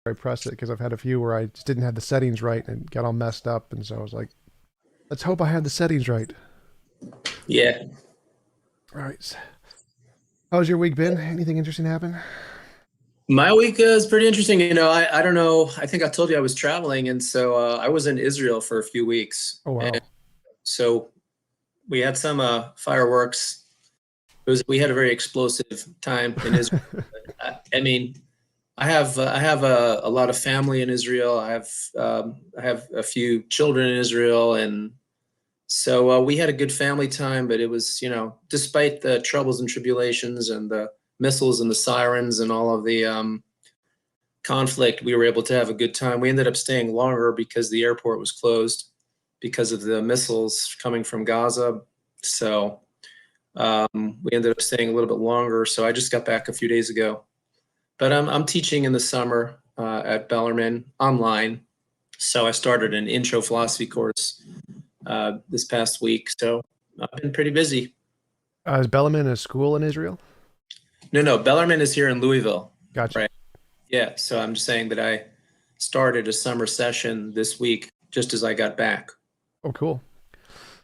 I press it because I've had a few where I just didn't have the settings right and got all messed up, and so I was like, let's hope I have the settings right. Yeah. All right. How's your week been? Anything interesting happen? My week is pretty interesting. I don't know. I think I told you I was traveling, and so I was in Israel for a few weeks. Oh And wow. so we had some fireworks. We had a very explosive time in Israel. I mean, I have a lot of family in Israel. I have a few children in Israel, and so we had a good family time. But it was, despite the troubles and tribulations and the missiles and the sirens and all of the conflict, we were able to have a good time. We ended up staying longer because the airport was closed because of the missiles coming from Gaza. So we ended up staying a little bit longer. So I just got back a few days ago. But I'm teaching in the summer at Bellarmine online. So I started an intro philosophy course this past week. So I've been pretty busy. Is Bellarmine a school in Israel? No, no, Bellarmine is here in Louisville, Gotcha. right? Yeah. So I'm just saying that I started a summer session this week just as I got back. Oh, cool.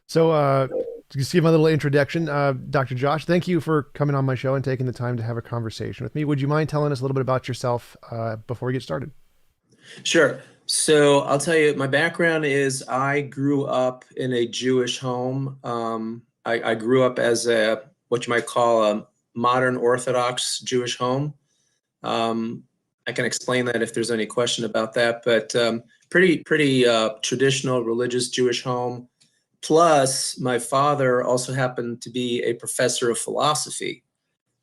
So, to give my little introduction, Dr. Josh, thank you for coming on my show and taking the time to have a conversation with me. Would you mind telling us a little bit about yourself before we get started? Sure. So I'll tell you, my background is I grew up in a Jewish home. I grew up as what you might call a modern Orthodox Jewish home. Um, I can explain that if there's any question about that, but pretty traditional religious Jewish home. Plus, my father also happened to be a professor of philosophy.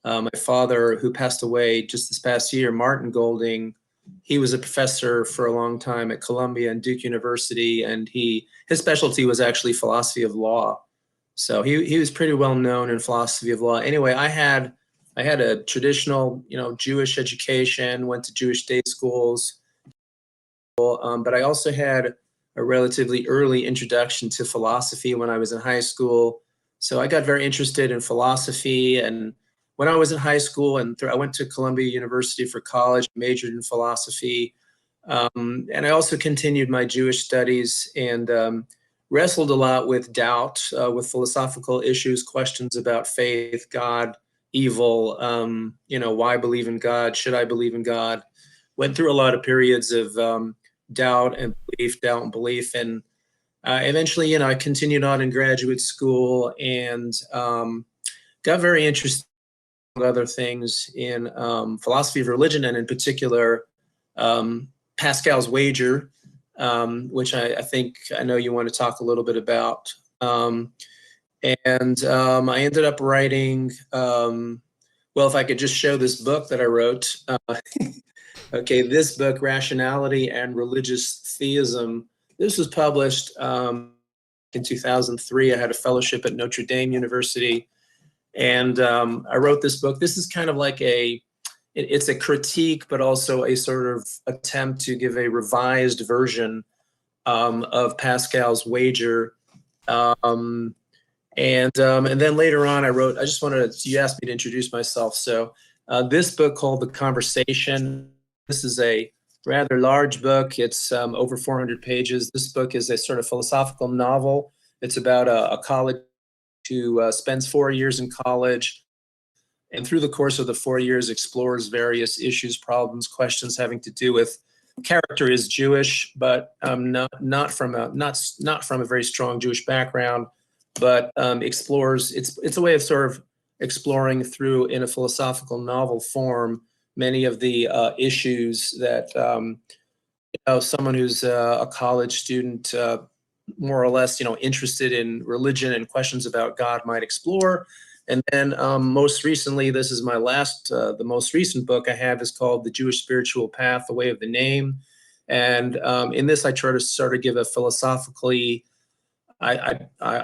My father, who passed away just this past year, Martin Golding, he was a professor for a long time at Columbia and Duke University, and his specialty was actually philosophy of law. So he was pretty well known in philosophy of law. Anyway, I had a traditional, Jewish education, went to Jewish day schools, but I also had a relatively early introduction to philosophy when I was in high school. So I got very interested in philosophy. And when I was in high school and I went to Columbia University for college, majored in philosophy. And I also continued my Jewish studies and wrestled a lot with doubt, with philosophical issues, questions about faith, God, evil, why believe in God? Should I believe in God? Went through a lot of periods of doubt and belief. And eventually, I continued on in graduate school and got very interested in other things in philosophy of religion, and in particular, Pascal's wager, which I think I know you want to talk a little bit about. And I ended up writing, well, if I could just show this book that I wrote. Okay, this book, Rationality and Religious Theism, this was published in 2003. I had a fellowship at Notre Dame University, and I wrote this book. This is kind of like it's a critique, but also a sort of attempt to give a revised version of Pascal's wager. And then later on, I just wanted to, you asked me to introduce myself. So this book called The Conversation, this is a rather large book. It's over 400 pages. This book is a sort of philosophical novel. It's about a college who spends 4 years in college, and through the course of the 4 years explores various issues, problems, questions having to do with character is Jewish, but not from a very strong Jewish background, but explores. It's a way of sort of exploring through, in a philosophical novel form, many of the issues that someone who's a college student, more or less, interested in religion and questions about God might explore. And then most recently, this is the most recent book I have is called The Jewish Spiritual Path, The Way of the Name. And in this, I try to sort of give a philosophically, I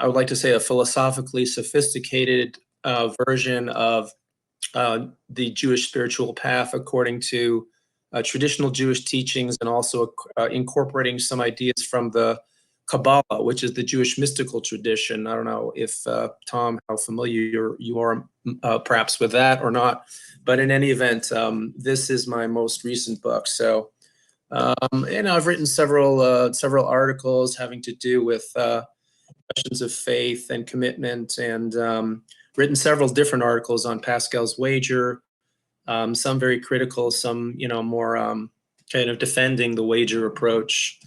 would like to say a philosophically sophisticated version of the Jewish spiritual path according to traditional Jewish teachings, and also incorporating some ideas from the Kabbalah, which is the Jewish mystical tradition. I don't know if Tom, how familiar you are perhaps with that or not, but in any event, this is my most recent book. So I've written several articles having to do with questions of faith and commitment, and written several different articles on Pascal's wager. Some very critical, some more kind of defending the wager approach.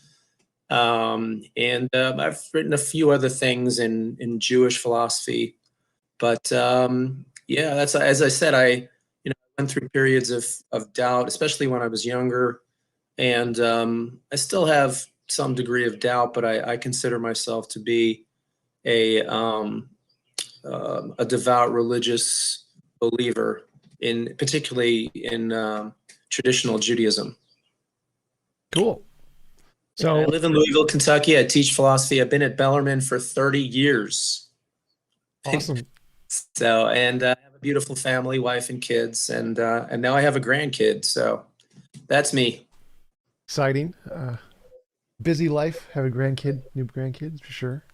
And I've written a few other things in Jewish philosophy, but yeah, that's as I said, I went through periods of doubt, especially when I was younger, and I still have some degree of doubt, but I consider myself to be a devout religious believer, particularly in traditional Judaism. Cool. And I So live in Louisville, Kentucky. I teach philosophy. I've been at Bellarmine for 30 years. awesome. So, and I have a beautiful family, wife and kids, and now I have a grandkid. So that's me. Exciting. Busy life. Have a grandkid, new grandkids for sure.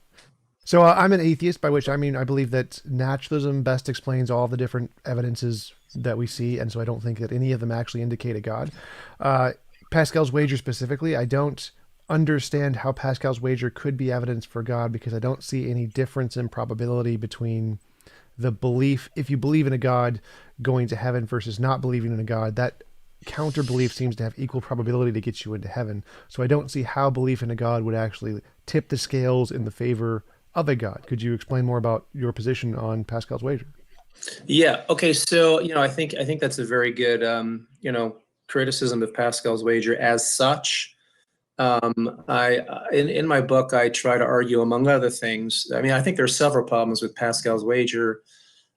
So I'm an atheist, by which I mean I believe that naturalism best explains all the different evidences that we see, and so I don't think that any of them actually indicate a God. Uh, Pascal's wager specifically, I don't understand how Pascal's wager could be evidence for God because I don't see any difference in probability between the belief, if you believe in a God, going to heaven versus not believing in a God. That counter belief seems to have equal probability to get you into heaven. So I don't see how belief in a God would actually tip the scales in the favor of a God. Could you explain more about your position on Pascal's wager? Yeah. Okay. So I think that's a very good criticism of Pascal's wager as such. In my book, I try to argue, among other things. I mean, I think there are several problems with Pascal's wager,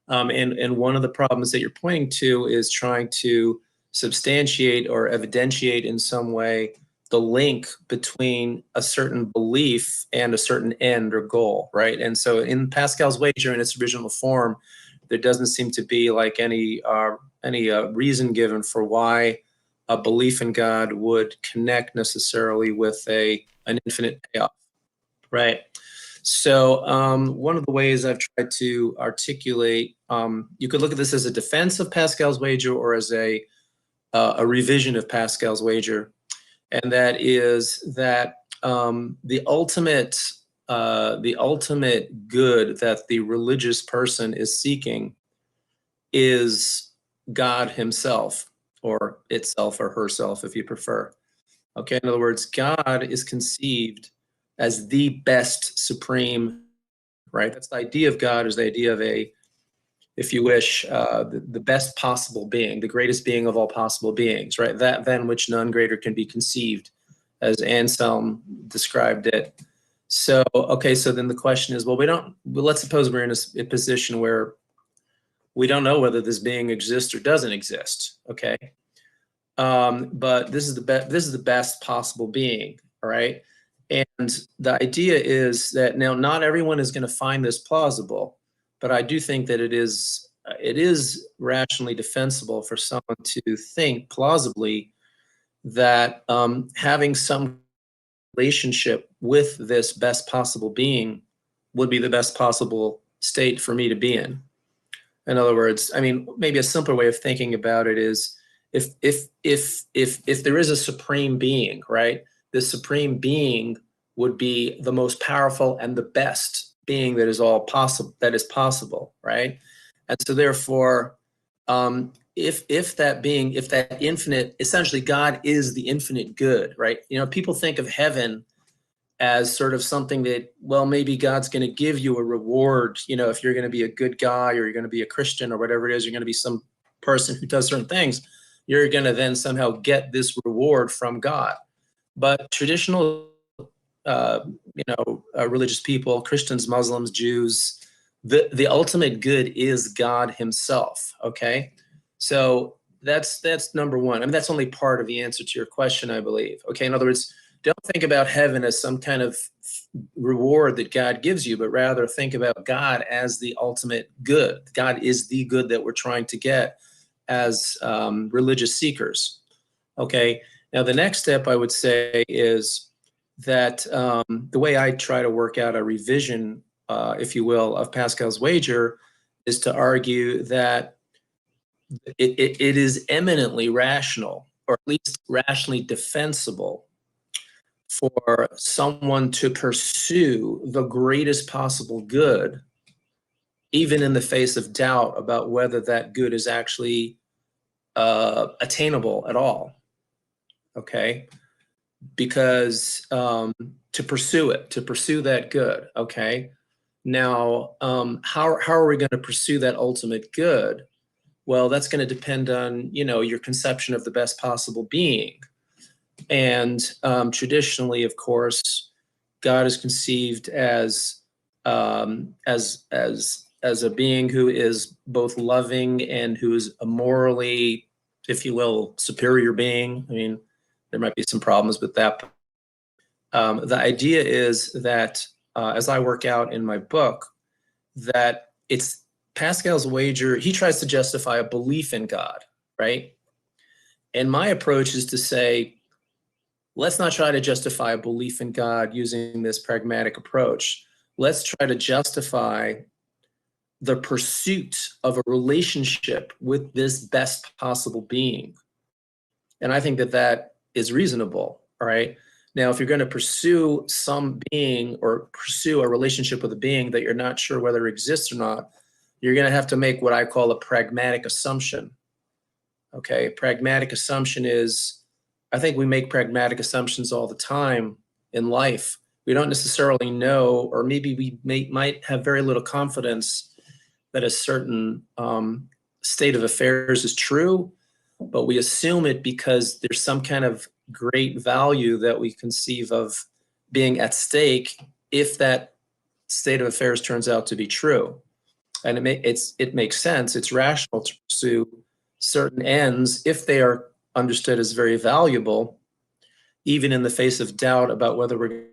and one of the problems that you're pointing to is trying to substantiate or evidentiate in some way the link between a certain belief and a certain end or goal, right? And so, in Pascal's wager, in its original form, there doesn't seem to be like any reason given for why a belief in God would connect necessarily with an infinite payoff, right? So one of the ways I've tried to articulate, you could look at this as a defense of Pascal's wager or as a revision of Pascal's wager, and that is that the ultimate good that the religious person is seeking is God Himself, or itself, or herself, if you prefer. Okay, in other words, God is conceived as the best supreme, right? That's the idea of God, is the idea of if you wish, the best possible being, the greatest being of all possible beings, right? That than which none greater can be conceived, as Anselm described it. So, okay, so then the question is, well, let's suppose we're in a position where we don't know whether this being exists or doesn't exist, okay? But this is the best possible being, all right? And the idea is that now not everyone is going to find this plausible, but I do think that it is rationally defensible for someone to think plausibly that having some relationship with this best possible being would be the best possible state for me to be in. In other words, I mean, maybe a simpler way of thinking about it is if there is a supreme being, right? The supreme being would be the most powerful and the best being that is possible, right? And so therefore, if that infinite, essentially God is the infinite good, right? People think of heaven as sort of something that, well, maybe God's going to give you a reward, if you're going to be a good guy, or you're going to be a Christian, or whatever it is, you're going to be some person who does certain things, you're going to then somehow get this reward from God. But traditional, religious people, Christians, Muslims, Jews, the ultimate good is God Himself. Okay, so that's number one. I mean, that's only part of the answer to your question, I believe. Okay, in other words, don't think about heaven as some kind of reward that God gives you, but rather think about God as the ultimate good. God is the good that we're trying to get as religious seekers. Okay. Now, the next step I would say is that the way I try to work out a revision, if you will, of Pascal's wager is to argue that it is eminently rational or at least rationally defensible for someone to pursue the greatest possible good, even in the face of doubt about whether that good is actually attainable at all. Okay. Because to pursue it, to pursue that good. Okay. Now, how are we going to pursue that ultimate good? Well, that's going to depend on, your conception of the best possible being. And traditionally, of course, God is conceived as as a being who is both loving and who is a morally, if you will, superior being. I mean, there might be some problems with that. The idea is that, as I work out in my book, that it's Pascal's wager. He tries to justify a belief in God, right? And my approach is to say, let's not try to justify a belief in God using this pragmatic approach. Let's try to justify the pursuit of a relationship with this best possible being. And I think that that is reasonable, all right? Now, if you're going to pursue some being or pursue a relationship with a being that you're not sure whether it exists or not, you're going to have to make what I call a pragmatic assumption. Okay, pragmatic assumption is, I think we make pragmatic assumptions all the time in life. We don't necessarily know, or maybe we might have very little confidence that a certain state of affairs is true, but we assume it because there's some kind of great value that we conceive of being at stake if that state of affairs turns out to be true. And it makes sense. It's rational to pursue certain ends if they are understood as very valuable, even in the face of doubt about whether we're.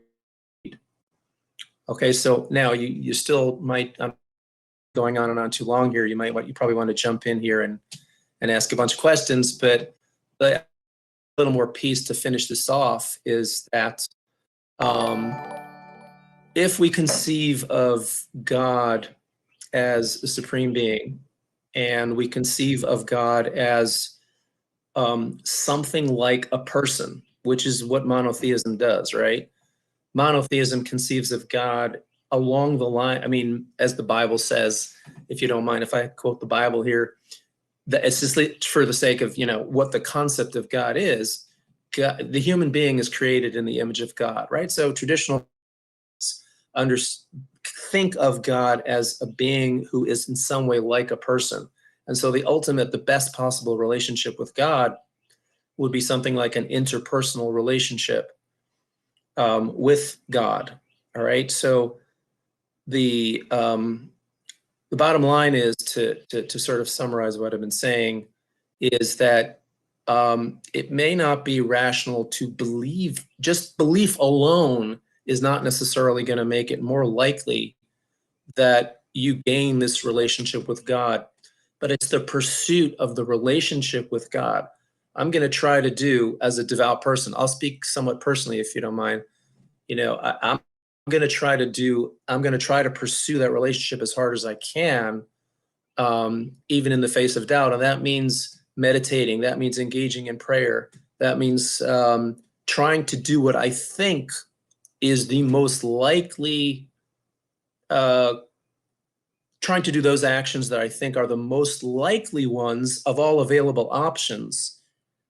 Okay, so now you still might, I'm going on and on too long here. You probably want to jump in here and ask a bunch of questions, but a little more piece to finish this off is that if we conceive of God as a supreme being, and we conceive of God as something like a person, which is what monotheism does, right? Monotheism conceives of God along the line. I mean, as the Bible says, if you don't mind, if I quote the Bible here, that it's just for the sake of, what the concept of God is. God, the human being is created in the image of God, right? So traditional think of God as a being who is in some way like a person. And so the best possible relationship with God would be something like an interpersonal relationship with God. All right. So the bottom line is to sort of summarize what I've been saying is that it may not be rational to believe, just belief alone is not necessarily going to make it more likely that you gain this relationship with God, but it's the pursuit of the relationship with God. I'm going to try to do as a devout person. I'll speak somewhat personally, if you don't mind. I'm going to try to pursue that relationship as hard as I can, even in the face of doubt. And that means meditating. That means engaging in prayer. That means trying to do what I think is the most likely, trying to do those actions that I think are the most likely ones of all available options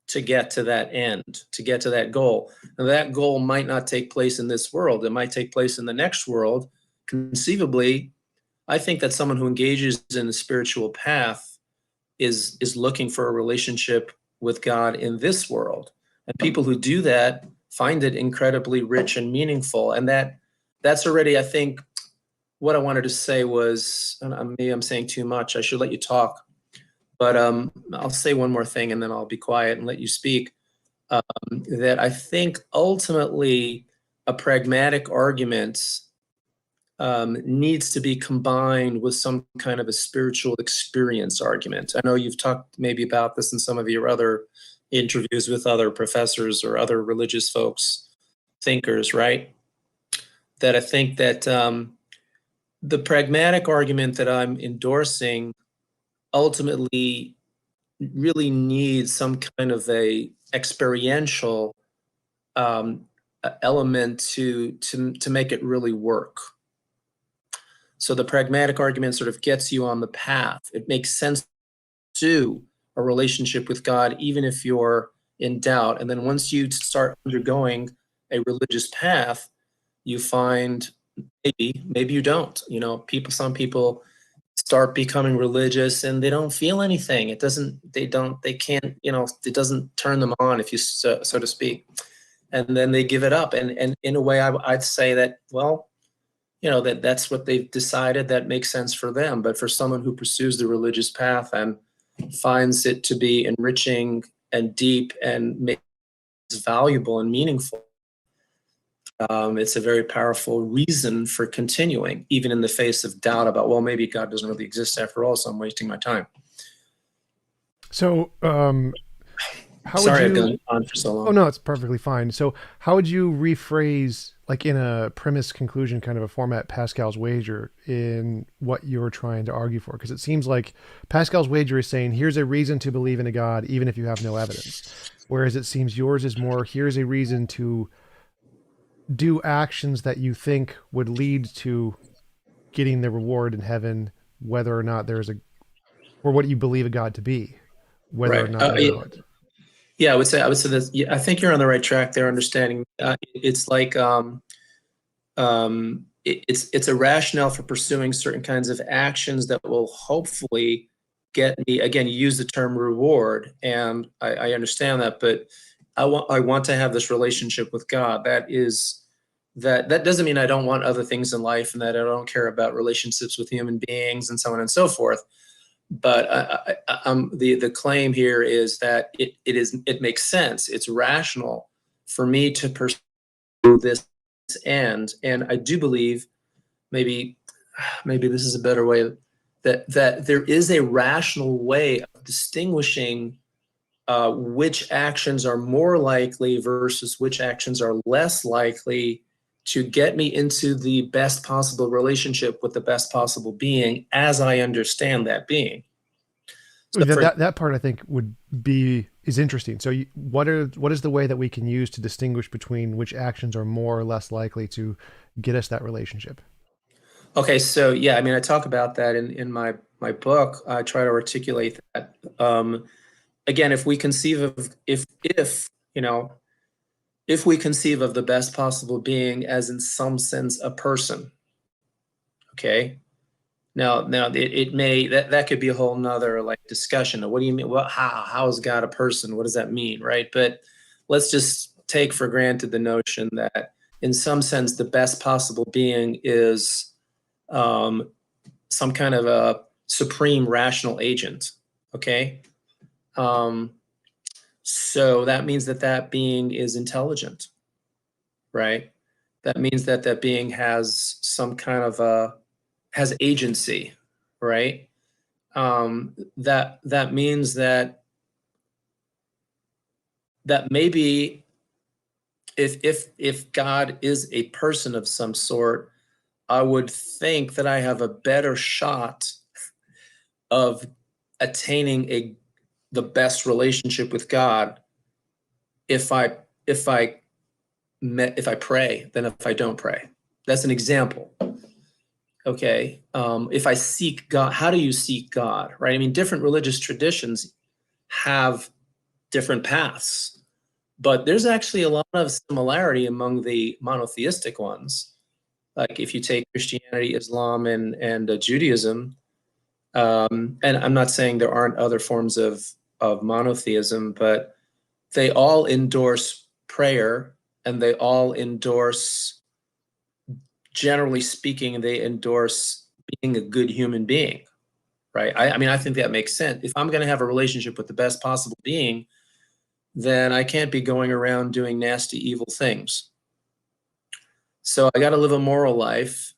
to get to that end, to get to that goal. And that goal might not take place in this world. It might take place in the next world. Conceivably, I think that someone who engages in the spiritual path is looking for a relationship with God in this world. And people who do that find it incredibly rich and meaningful. And that's already, I think, what I wanted to say was, and maybe I'm saying too much. I should let you talk. But I'll say one more thing and then I'll be quiet and let you speak. That I think ultimately a pragmatic argument needs to be combined with some kind of a spiritual experience argument. I know you've talked maybe about this in some of your other interviews with other professors or other religious folks, thinkers, right? That I think that the pragmatic argument that I'm endorsing ultimately really needs some kind of a experiential element to make it really work. So the pragmatic argument sort of gets you on the path. It makes sense to a relationship with God, even if you're in doubt. And then once you start undergoing a religious path, you find maybe you don't. You know, some people start becoming religious and they don't feel anything. They can't, you know, it doesn't turn them on, if you so to speak. And then they give it up. And in a way, I'd say that, well, you know, that's what they've decided, that makes sense for them. But for someone who pursues the religious path and finds it to be enriching and deep and makes valuable and meaningful, it's a very powerful reason for continuing, even in the face of doubt about, well, maybe God doesn't really exist after all, so I'm wasting my time. So, how would Sorry I've you? gone on for so Oh long. no, it's perfectly fine. So, how would you rephrase, like in a premise conclusion kind of a format, Pascal's wager in what you're trying to argue for? Because it seems like Pascal's wager is saying, here's a reason to believe in a God, even if you have no evidence. Whereas it seems yours is more, here's a reason to do actions that you think would lead to getting the reward in heaven, whether or not there's a, or what you believe a God to be, whether or Right. not you know it. Yeah, I would say that. Yeah, I think you're on the right track there. Understanding it's like it's a rationale for pursuing certain kinds of actions that will hopefully get me. Again, you use the term reward, and I understand that, but I want to have this relationship with God. That doesn't mean I don't want other things in life and that I don't care about relationships with human beings and so on and so forth. But the claim here is that it makes sense. It's rational for me to pursue this end, and I do believe maybe this is a better way, that there is a rational way of distinguishing which actions are more likely versus which actions are less likely to get me into the best possible relationship with the best possible being as I understand that being. So That, for that part I think would be is interesting. So, what is the way that we can use to distinguish between which actions are more or less likely to get us that relationship? Okay, so yeah, I mean, I talk about that in my book. I try to articulate that. Again, if we conceive of if you know if we conceive of the best possible being as in some sense a person, okay. Now it may that could be a whole nother like discussion. What do you mean? Well, how is God a person? What does that mean, right? But let's just take for granted the notion that in some sense the best possible being is um, some kind of a supreme rational agent. Okay. Um, so that means that being is intelligent, right? That means that being has some kind of has agency, right? That means that maybe if God is a person of some sort, I would think that I have a better shot of attaining the best relationship with God if I if I pray than if I don't pray. That's an example. Okay. If I seek God, how do you seek God, right? I mean, different religious traditions have different paths, but there's actually a lot of similarity among the monotheistic ones. Like if you take Christianity, Islam, and Judaism, and I'm not saying there aren't other forms of monotheism, but they all endorse prayer, and they all endorse, generally speaking, they endorse being a good human being, right? I mean, I think that makes sense. If I'm going to have a relationship with the best possible being, then I can't be going around doing nasty, evil things. So I got to live a moral life.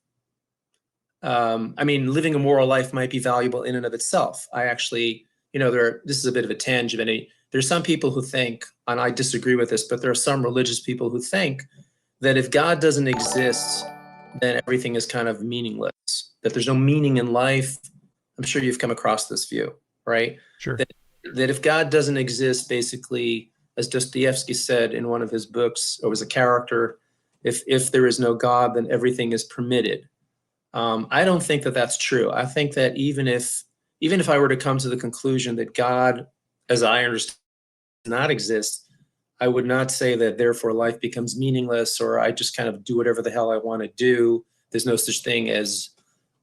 I mean, living a moral life might be valuable in and of itself. I actually, this is a bit of a tangent. There's some people who think, and I disagree with this, but there are some religious people who think that if God doesn't exist, then everything is kind of meaningless, that there's no meaning in life. I'm sure you've come across this view, right? Sure. That, that if God doesn't exist, basically, as Dostoevsky said in one of his books, or was a character, if there is no God, then everything is permitted. I don't think that that's true. I think that even if I were to come to the conclusion that God, as I understand, does not exist, I would not say that therefore life becomes meaningless or I just kind of do whatever the hell I want to do. There's no such thing as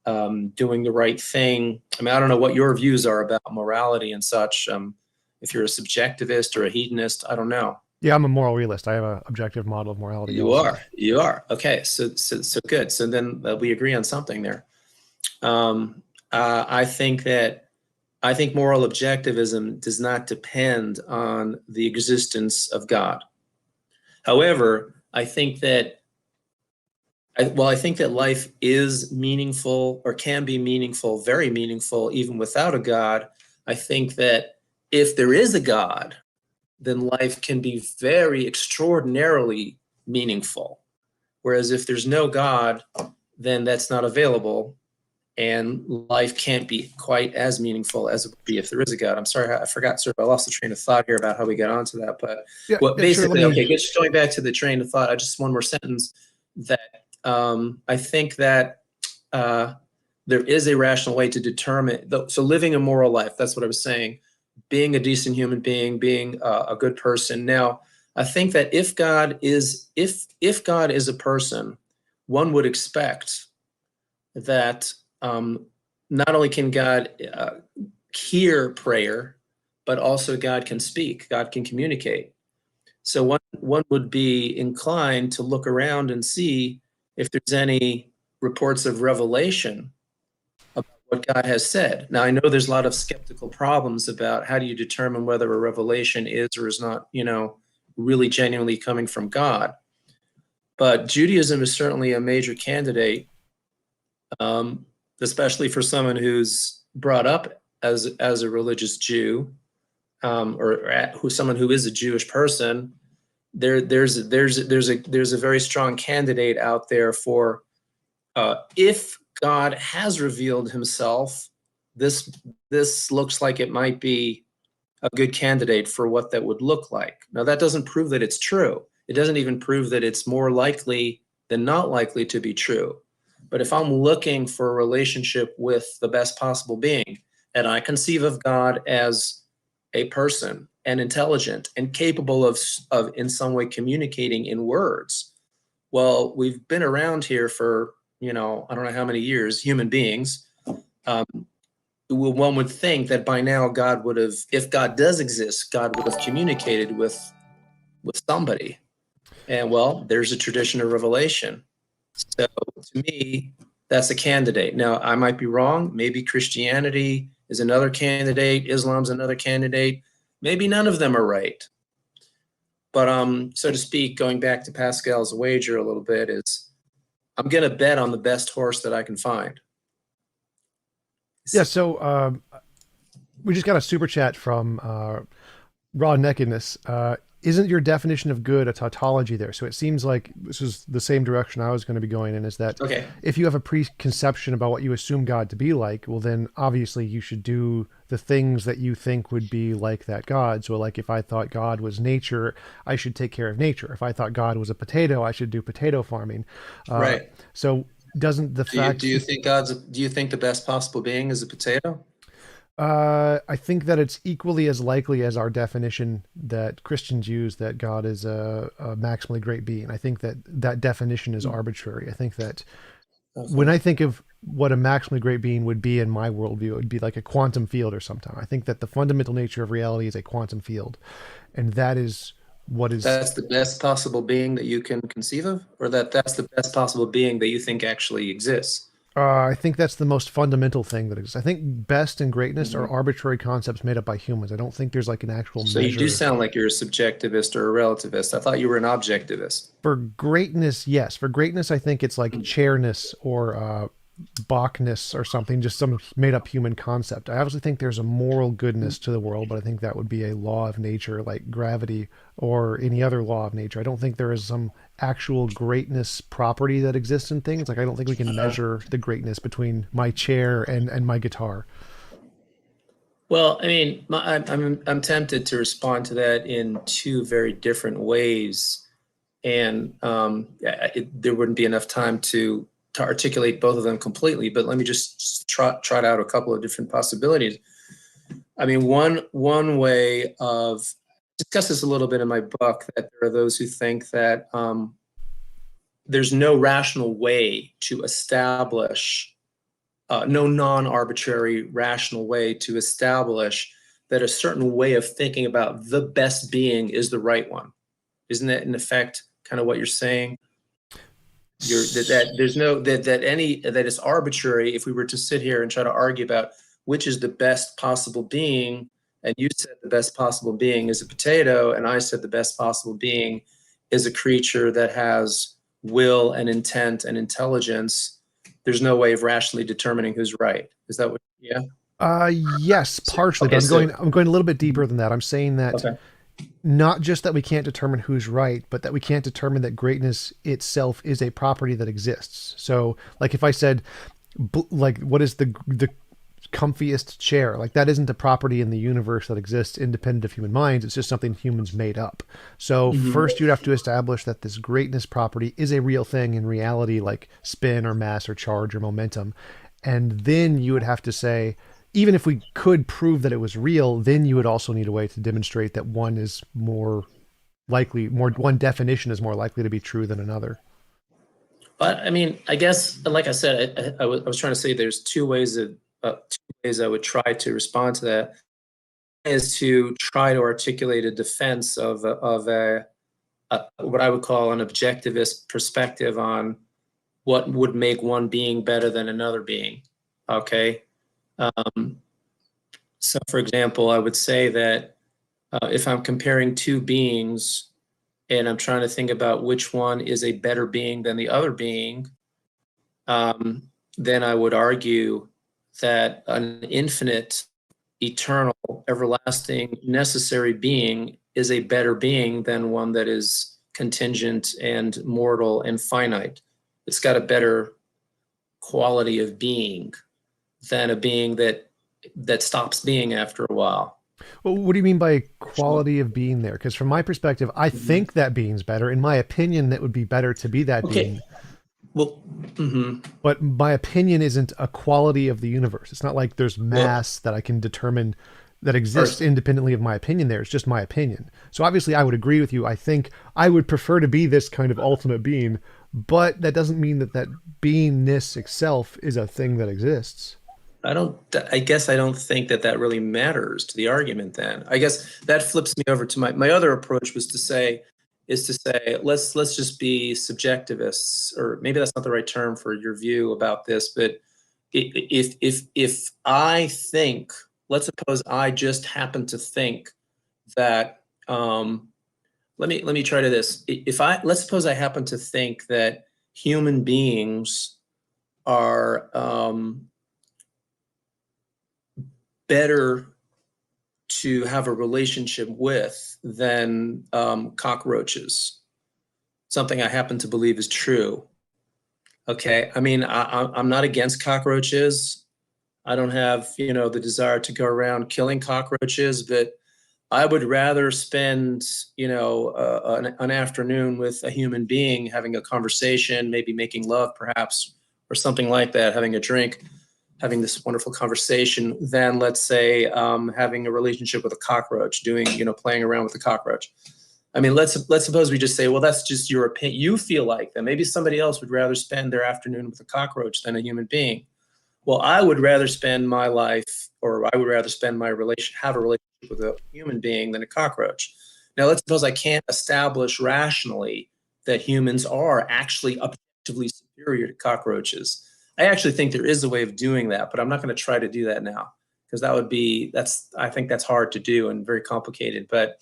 doing the right thing. I mean, I don't know what your views are about morality and such. If you're a subjectivist or a hedonist, I don't know. Yeah, I'm a moral realist. I have an objective model of morality You also. are. You are. Okay. So good. So then we agree on something there. Um, I think that I think moral objectivism does not depend on the existence of God. However, I think that life is meaningful or can be meaningful, very meaningful, even without a God. I think that if there is a God, then life can be very extraordinarily meaningful. Whereas if there's no God, then that's not available and life can't be quite as meaningful as it would be if there is a God. I'm sorry, I forgot, sort of, I lost the train of thought here about how we got onto that. But Yeah, what yeah, sure. Let basically, me. okay, just going back to the train of thought, I just one more sentence that I think that there is a rational way to determine. So living a moral life, that's what I was saying, being a decent human being, being a good person. Now, I think that if God is a person, one would expect that not only can God hear prayer, but also God can speak, God can communicate. So one would be inclined to look around and see if there's any reports of revelation about what God has said. Now, I know there's a lot of skeptical problems about how do you determine whether a revelation is or is not, really genuinely coming from God. But Judaism is certainly a major candidate, um, especially for someone who's brought up as a religious Jew, or someone who is a Jewish person. There's a very strong candidate out there for if God has revealed Himself, this this looks like it might be a good candidate for what that would look like. Now, that doesn't prove that it's true. It doesn't even prove that it's more likely than not likely to be true. But if I'm looking for a relationship with the best possible being, and I conceive of God as a person and intelligent and capable of in some way communicating in words, well, we've been around here for, I don't know how many years, human beings. Um, one would think that by now God would have, if God does exist, God would have communicated with somebody. And well, there's a tradition of revelation. So to me, that's a candidate. Now, I might be wrong. Maybe Christianity is another candidate. Islam's another candidate. Maybe none of them are right. But so to speak, going back to Pascal's wager a little bit, is I'm going to bet on the best horse that I can find. Yeah, so we just got a super chat from Raw Nakedness. Isn't your definition of good a tautology there? So it seems like this is the same direction I was going to be going in, is that Okay. if you have a preconception about what you assume God to be like, well, then obviously you should do the things that you think would be like that God. So, like, if I thought God was nature, I should take care of nature. If I thought God was a potato, I should do potato farming. Right. So, doesn't the Do fact you think do you think the best possible being is a potato? I think that it's equally as likely as our definition that Christians use that God is a maximally great being. I think that that definition is arbitrary. I think that when Okay. I think of what a maximally great being would be in my worldview, it would be like a quantum field or something. I think that the fundamental nature of reality is a quantum field, and that is what is. That's the best possible being that you can conceive of, or that's the best possible being that you think actually exists? I think that's the most fundamental thing that exists. I think best and greatness are Mhm. arbitrary concepts made up by humans. I don't think there's like an actual So you do measure. sound like you're a subjectivist or a relativist. I thought you were an objectivist. For greatness, yes. For greatness, I think it's like chairness or Bachness or something, just some made up human concept. I obviously think there's a moral goodness to the world, but I think that would be a law of nature like gravity or any other law of nature. I don't think there is some actual greatness property that exists in things. Like, I don't think we can measure the greatness between my chair and my guitar. Well, I mean, I'm tempted to respond to that in two very different ways, and there wouldn't be enough time to articulate both of them completely. But let me just trot out a couple of different possibilities. I mean, one way of discuss this a little bit in my book, that there are those who think that there's no rational way to establish, no non-arbitrary rational way to establish that a certain way of thinking about the best being is the right one. Isn't that in effect kind of what you're saying? That there's no that it's arbitrary if we were to sit here and try to argue about which is the best possible being, and you said the best possible being is a potato, and I said the best possible being is a creature that has will and intent and intelligence. There's no way of rationally determining who's right. Is that what? Yeah. Yes, partially, but Okay. So I'm going a little bit deeper than that. I'm saying that okay. not just that we can't determine who's right, but that we can't determine that greatness itself is a property that exists. So, like if I said, like, what is the comfiest chair? Like that isn't a property in the universe that exists independent of human minds. It's just something humans made up. So Mm-hmm. first you'd have to establish that this greatness property is a real thing in reality, like spin or mass or charge or momentum. And then you would have to say, even if we could prove that it was real, then you would also need a way to demonstrate that one is more likely, more one definition is more likely to be true than another. But I mean, I guess, like I said, I was trying to say there's two ways I would try to respond to that. Is to try to articulate a defense of what I would call an objectivist perspective on what would make one being better than another being. Okay. Um, so, for example, I would say that if I'm comparing two beings and I'm trying to think about which one is a better being than the other being, um, then I would argue that an infinite, eternal, everlasting, necessary being is a better being than one that is contingent and mortal and finite. It's got a better quality of being than a being that stops being after a while. Well, what do you mean by quality of being there? Because from my perspective, I think that being's better. In my opinion, that would be better to be that Okay. being. Well, mm-hmm. But my opinion isn't a quality of the universe. It's not like there's Well, mass that I can determine that or, exists independently of my opinion there. It's just my opinion. So obviously I would agree with you. I think I would prefer to be this kind of ultimate being, but that doesn't mean that that beingness itself is a thing that exists. I guess I don't think that that really matters to the argument then. I guess that flips me over to my other approach was to say, let's just be subjectivists, or maybe that's not the right term for your view about this, but if I think, let's suppose I just happen to think that, let me try to this. If I, let's suppose I happen to think that human beings are better to have a relationship with than cockroaches. Something I happen to believe is true. Okay, I mean, I'm not against cockroaches. I don't have, the desire to go around killing cockroaches, but I would rather spend, an afternoon with a human being, having a conversation, maybe making love, perhaps, or something like that, having a drink, having this wonderful conversation, than, let's say, having a relationship with a cockroach, playing around with a cockroach. I mean, let's suppose we just say, well, that's just your opinion. You feel like that. Maybe somebody else would rather spend their afternoon with a cockroach than a human being. Well, I would rather spend my life, or I would rather spend have a relationship with a human being than a cockroach. Now, let's suppose I can't establish rationally that humans are actually objectively superior to cockroaches. I actually think there is a way of doing that, but I'm not going to try to do that now, because I think that's hard to do and very complicated. But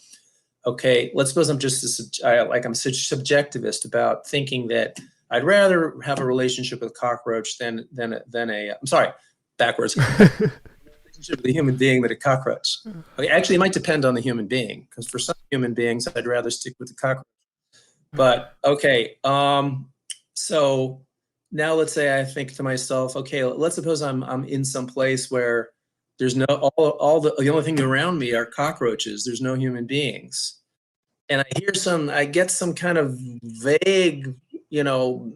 okay, let's suppose I'm just I'm such subjectivist about thinking that I'd rather have a relationship with a cockroach than a I'm sorry, backwards. Relationship with a human being than a cockroach. Okay, actually, it might depend on the human being, because for some human beings, I'd rather stick with the cockroach. But okay, so now let's say I think to myself, okay, let's suppose I'm in some place where There's no all the only thing around me are cockroaches. There's no human beings. And I get some kind of vague, you know,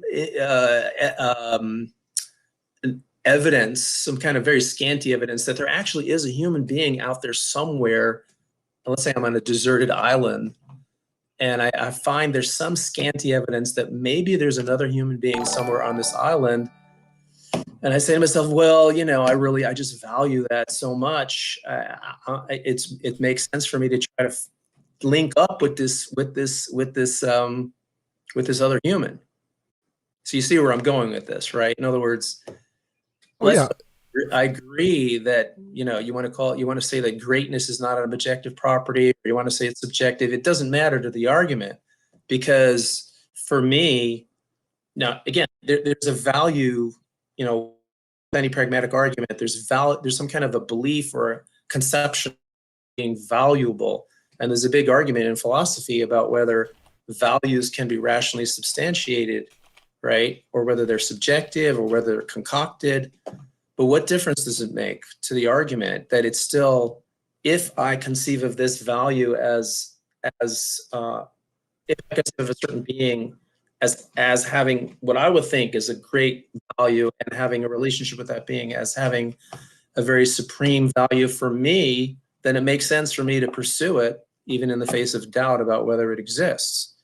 evidence, some kind of very scanty evidence that there actually is a human being out there somewhere. Let's say I'm on a deserted island, and I find there's some scanty evidence that maybe there's another human being somewhere on this island. And I say to myself, well, you know, I just value that so much. It makes sense for me to try to link up with this other human. So you see where I'm going with this, right? In other words, Oh yeah. I agree that, you know, you want to say that greatness is not an objective property, or you want to say it's subjective. It doesn't matter to the argument, because for me, now again, there's a value, you know, any pragmatic argument, there's some kind of a belief or a conception of being valuable. And there's a big argument in philosophy about whether values can be rationally substantiated, right? Or whether they're subjective or whether they're concocted. But what difference does it make to the argument that it's still, if I conceive of this value as if I conceive of a certain being as having what I would think is a great value, and having a relationship with that being as having a very supreme value for me, then it makes sense for me to pursue it, even in the face of doubt about whether it exists.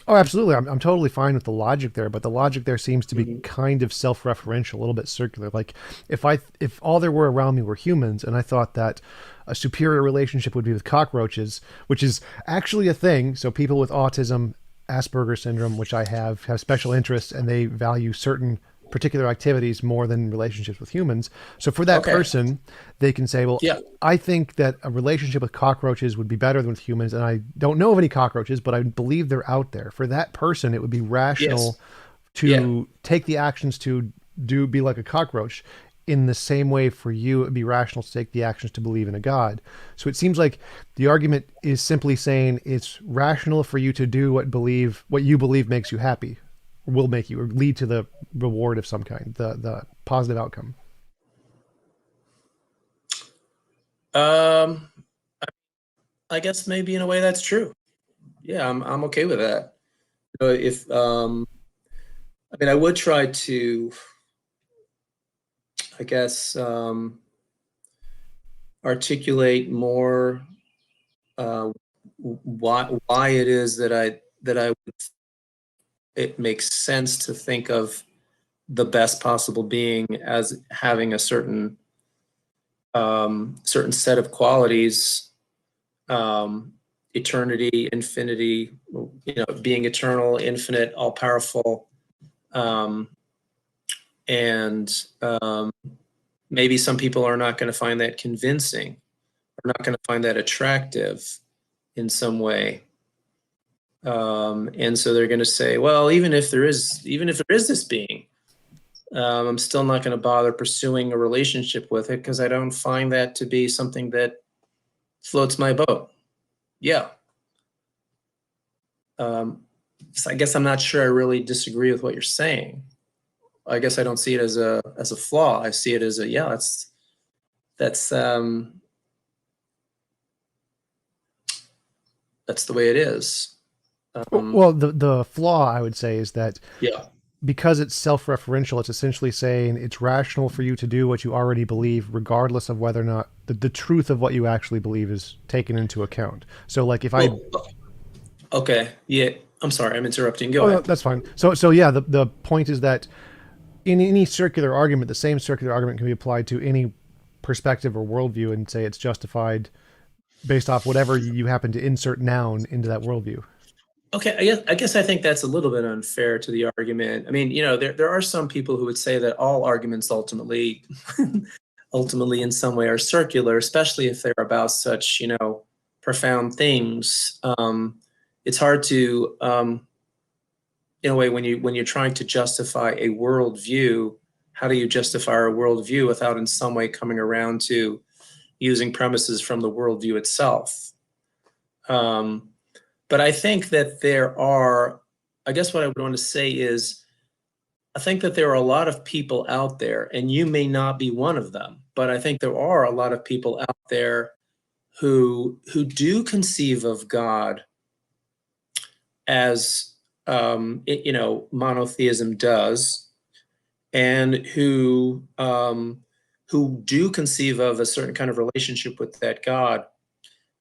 Oh, absolutely. I'm totally fine with the logic there, but the logic there seems to be Mhm. kind of self-referential, a little bit circular. Like if all there were around me were humans, and I thought that a superior relationship would be with cockroaches, which is actually a thing. So people with autism, Asperger's syndrome, which I have special interests, and they value certain particular activities more than relationships with humans. So for that Okay. person, they can say, well, Yeah. I think that a relationship with cockroaches would be better than with humans, and I don't know of any cockroaches, but I believe they're out there. For that person, it would be Yes. rational Yeah. to take the actions to be like a cockroach. In the same way, for you, it would be rational to take the actions to believe in a God. So it seems like the argument is simply saying it's rational for you to do what you believe makes you happy, or will make you, or lead to the reward of some kind, the positive outcome. Um, I guess maybe in a way that's true. Yeah, I'm okay with that. If I mean, I would try to, I guess, articulate more why it is that it makes sense to think of the best possible being as having a certain set of qualities, um, eternity, infinity, you know, being eternal, infinite, all powerful, um, and maybe some people are not going to find that convincing, are not going to find that attractive in some way. And so they're going to say, well, even if there is this being, I'm still not going to bother pursuing a relationship with it because I don't find that to be something that floats my boat. Yeah. So I guess I'm not sure I really disagree with what you're saying. I guess I don't see it as a flaw. I see it as a, yeah, that's that's the way it is. Well, the flaw I would say is that Yeah. because it's self-referential, it's essentially saying it's rational for you to do what you already believe, regardless of whether or not the truth of what you actually believe is taken into account. So, like, if I, Well, okay. Yeah. I'm sorry. I'm interrupting. Go oh, no, ahead. that's fine. So yeah, the point is that in any circular argument, the same circular argument can be applied to any perspective or worldview, and say it's justified based off whatever you happen to insert noun into that worldview. Okay, I guess I think that's a little bit unfair to the argument. I mean, you know, there are some people who would say that all arguments ultimately ultimately in some way are circular, especially if they're about such, you know, profound things. It's hard to in a way when you're trying to justify a worldview, how do you justify a worldview without in some way coming around to using premises from the worldview itself? Um, But I think that I guess what I would want to say is, I think that there are a lot of people out there, and you may not be one of them, but I think there are a lot of people out there who do conceive of God as monotheism does, and who do conceive of a certain kind of relationship with that God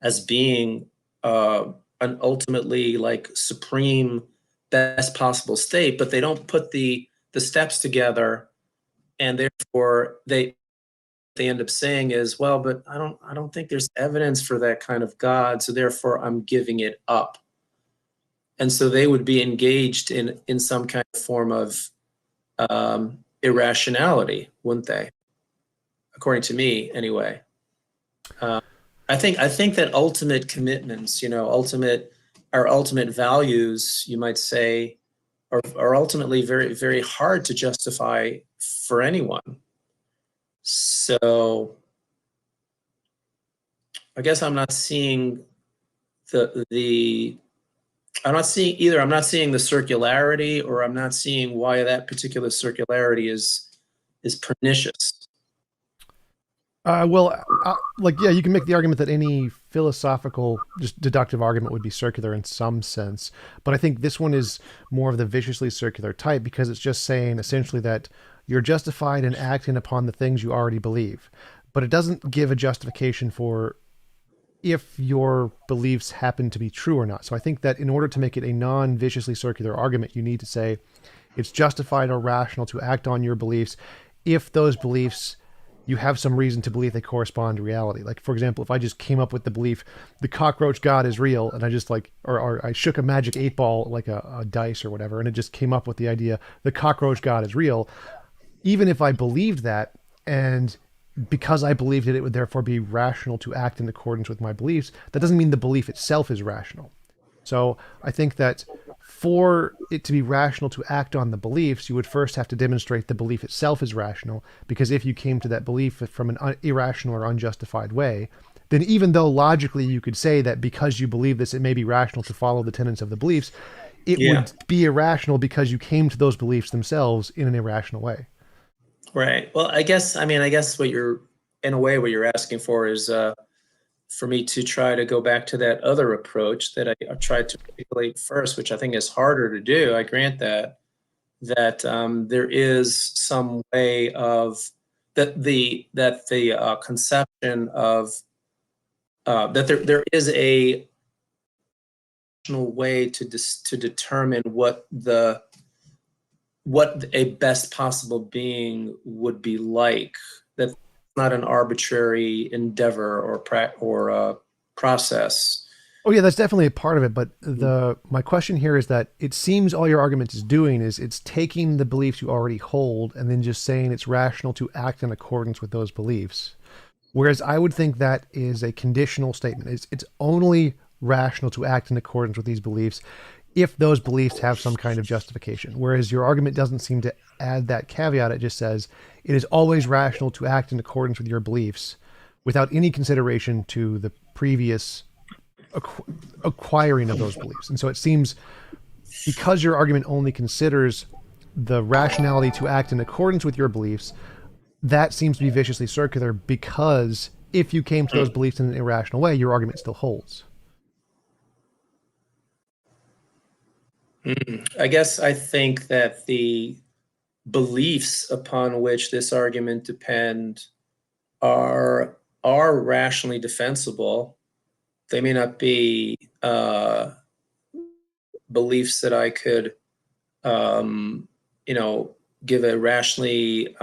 as being an ultimately like supreme best possible state, but they don't put the steps together, and therefore they end up saying is, well, but I don't think there's evidence for that kind of God, so therefore I'm giving it up. And so they would be engaged in some kind of form of irrationality, wouldn't they? According to me, anyway. Uh, I think that ultimate commitments, our ultimate values, you might say, are ultimately very, very hard to justify for anyone. So I guess I'm not seeing the I'm not seeing either. I'm not seeing the circularity, or I'm not seeing why that particular circularity is pernicious. Yeah, you can make the argument that any philosophical, just deductive argument would be circular in some sense. But I think this one is more of the viciously circular type because it's just saying essentially that you're justified in acting upon the things you already believe. But it doesn't give a justification for if your beliefs happen to be true or not. So I think that in order to make it a non viciously circular argument, you need to say it's justified or rational to act on your beliefs if those beliefs you have some reason to believe they correspond to reality. Like, for example, if I just came up with the belief the cockroach God is real, and I just like, or I shook a magic 8-ball, like a dice or whatever, and it just came up with the idea the cockroach God is real, even if I believed that, and because I believed it, it would therefore be rational to act in accordance with my beliefs, that doesn't mean the belief itself is rational. So I think that for it to be rational to act on the beliefs, you would first have to demonstrate the belief itself is rational, because if you came to that belief from an irrational or unjustified way, then even though logically you could say that because you believe this, it may be rational to follow the tenets of the beliefs, it Yeah, would be irrational because you came to those beliefs themselves in an irrational way. right. Well, I guess what you're, in a way, what you're asking for is for me to try to go back to that other approach that I tried to articulate first, which I think is harder to do. I grant that there is some way of that the conception of that there is a rational way to determine what a best possible being would be like. That's not an arbitrary endeavor or process. Oh yeah, that's definitely a part of it. But the my question here is that it seems all your argument is doing is it's taking the beliefs you already hold and then just saying it's rational to act in accordance with those beliefs. Whereas I would think that is a conditional statement. It's only rational to act in accordance with these beliefs if those beliefs have some kind of justification. Whereas your argument doesn't seem to add that caveat. It just says it is always rational to act in accordance with your beliefs without any consideration to the previous acquiring of those beliefs. And so it seems because your argument only considers the rationality to act in accordance with your beliefs, that seems to be viciously circular because if you came to those beliefs in an irrational way, your argument still holds. I guess I think that the beliefs upon which this argument depend are rationally defensible. They may not be beliefs that I could, um, give a rationally